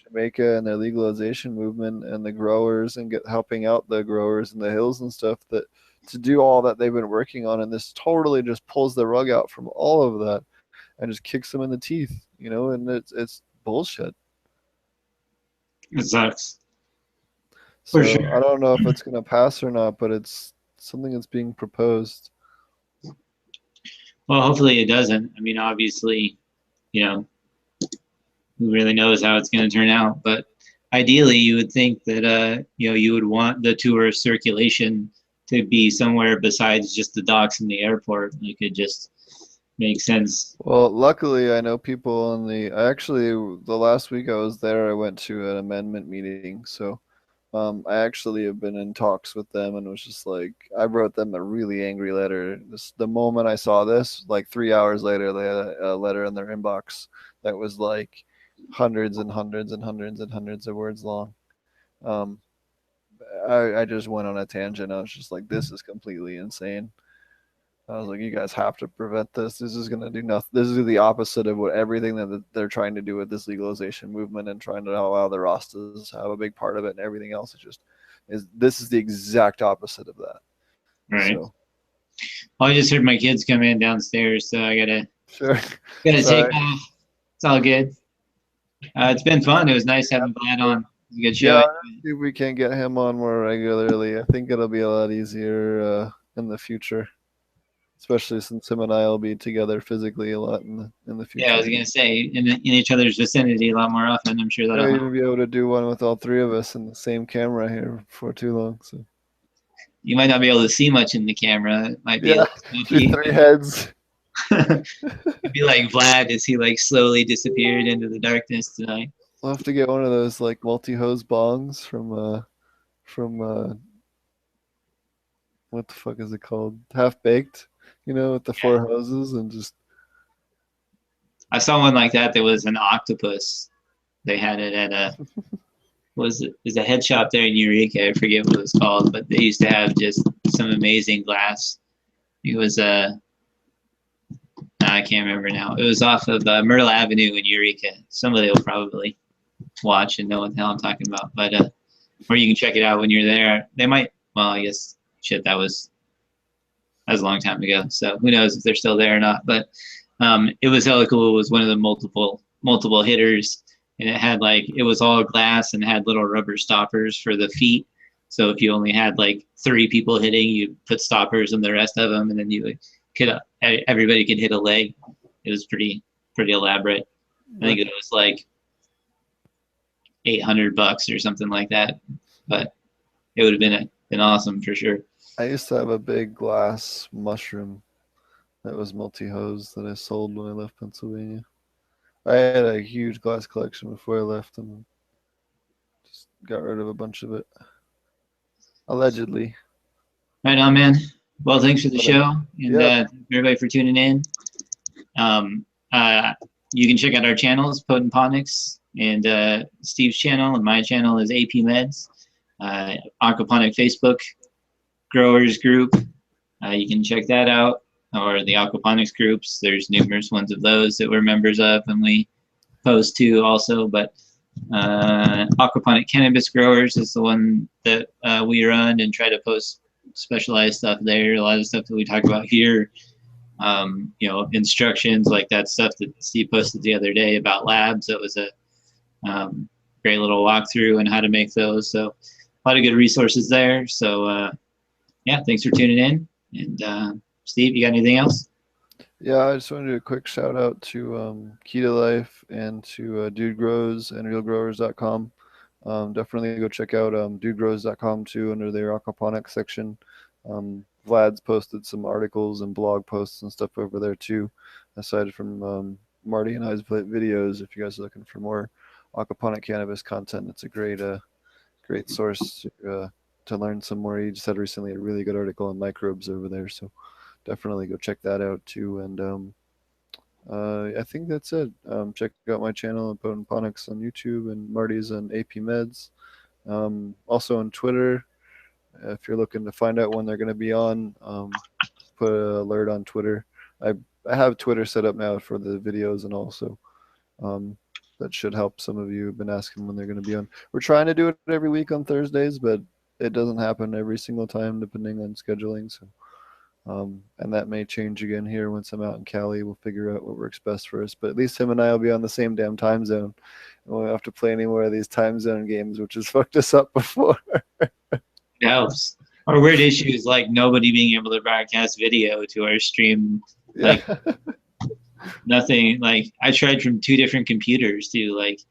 [SPEAKER 1] Jamaica and their legalization movement, and the growers, and helping out the growers in the hills and stuff, that to do all that they've been working on. And this totally just pulls the rug out from all of that and just kicks them in the teeth, you know, and it's bullshit.
[SPEAKER 2] It sucks.
[SPEAKER 1] So sure. I don't know if it's going to pass or not, but it's something that's being proposed.
[SPEAKER 2] Well, hopefully it doesn't. I mean, obviously, you know, who really knows how it's going to turn out? But ideally, you would think that, you know, you would want the tourist circulation to be somewhere besides just the docks and the airport. You could just make sense.
[SPEAKER 1] Well, luckily, I know people on the, actually, the last week I was there, I went to an amendment meeting. So I actually have been in talks with them, and was just like, I wrote them a really angry letter. The moment I saw this, like 3 hours later, they had a letter in their inbox that was like hundreds and hundreds and hundreds and hundreds of words long. I just went on a tangent. I was just like, this is completely insane. I was like, you guys have to prevent this. This is going to do nothing. This is the opposite of what everything that they're trying to do with this legalization movement, and trying to allow the Rastas have a big part of it, and everything else this is the exact opposite of that.
[SPEAKER 2] Right. So. Well, I just heard my kids come in downstairs, so I gotta take off. It's all good. It's been fun. It was nice having Vlad on. It was a good show.
[SPEAKER 1] Yeah, see if we can get him on more regularly. I think it'll be a lot easier in the future. Especially since him and I will be together physically a lot in the future.
[SPEAKER 2] Yeah, I was gonna say in each other's vicinity a lot more often. I'm sure that'll help.
[SPEAKER 1] You'll be able to do one with all three of us in the same camera here before too long. So
[SPEAKER 2] you might not be able to see much in the camera. It might be like
[SPEAKER 1] 3 heads.
[SPEAKER 2] It'd be like Vlad as he like slowly disappeared into the darkness tonight.
[SPEAKER 1] We'll have to get one of those like multi-hose bongs from what the fuck is it called? Half Baked. You know, with the 4 hoses, and just.
[SPEAKER 2] I saw one like that. There was an octopus. They had it at there's a head shop there in Eureka. I forget what it was called, but they used to have just some amazing glass. It was I can't remember now. It was off of Myrtle Avenue in Eureka. Somebody will probably watch and know what the hell I'm talking about. But or you can check it out when you're there. They might. Well, I guess shit. That was a long time ago, so who knows if they're still there or not. But it was hella cool. It was one of the multiple hitters, and it was all glass and had little rubber stoppers for the feet. So if you only had like 3 people hitting, you put stoppers on the rest of them, and then everybody could hit a leg. It was pretty elaborate. I think it was like $800 or something like that, but it would have been awesome for sure.
[SPEAKER 1] I used to have a big glass mushroom that was multi-hose that I sold when I left Pennsylvania. I had a huge glass collection before I left, and just got rid of a bunch of it. Allegedly.
[SPEAKER 2] Right on, man. Well, thanks for the show, and everybody for tuning in. You can check out our channels, Potent Ponics, and Steve's channel, and my channel is AP Meds. Aquaponic Facebook growers group, you can check that out, or the aquaponics groups. There's numerous ones of those that we're members of, and we post to also. But aquaponic cannabis growers is the one that we run and try to post specialized stuff there. A lot of stuff that we talk about here instructions like that stuff that Steve posted the other day about labs. It was a great little walkthrough and how to make those. So a lot of good resources there. So yeah, thanks for tuning in. And Steve, you got anything else?
[SPEAKER 1] Yeah, I just want to do a quick shout out to Key to Life and to Dude Grows and RealGrowers.com. Definitely go check out DudeGrows.com too under their aquaponics section. Vlad's posted some articles and blog posts and stuff over there too, aside from Marty and I's videos. If you guys are looking for more aquaponic cannabis content, it's a great source to learn some more. He just had recently a really good article on microbes over there, so definitely go check that out too. And I think that's it. Check out my channel, Ponics, on YouTube, and Marty's on AP Meds. Also on Twitter, if you're looking to find out when they're going to be on, put an alert on Twitter. I have Twitter set up now for the videos, and also that should help some of you who've been asking when they're going to be on. We're trying to do it every week on Thursdays, but it doesn't happen every single time depending on scheduling. So. And that may change again here once I'm out in Cali. We'll figure out what works best for us. But at least him and I will be on the same damn time zone. We won't have to play any more of these time zone games, which has fucked us up before.
[SPEAKER 2] It helps. Our weird issue is like nobody being able to broadcast video to our stream. Like nothing. Like I tried from 2 different computers too. Like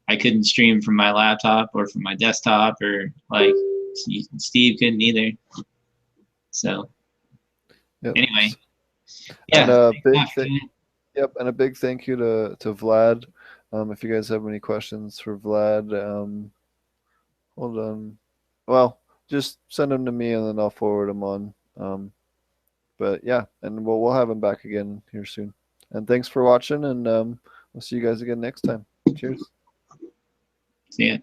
[SPEAKER 2] I couldn't stream from my laptop or from my desktop, or like Steve couldn't either. So.
[SPEAKER 1] Yep.
[SPEAKER 2] Anyway, yeah.
[SPEAKER 1] And a big thank you to Vlad. If you guys have any questions for Vlad, hold on. Well, just send them to me and then I'll forward them on. But yeah, and we'll have him back again here soon. And thanks for watching, and we'll see you guys again next time. Cheers.
[SPEAKER 2] See ya.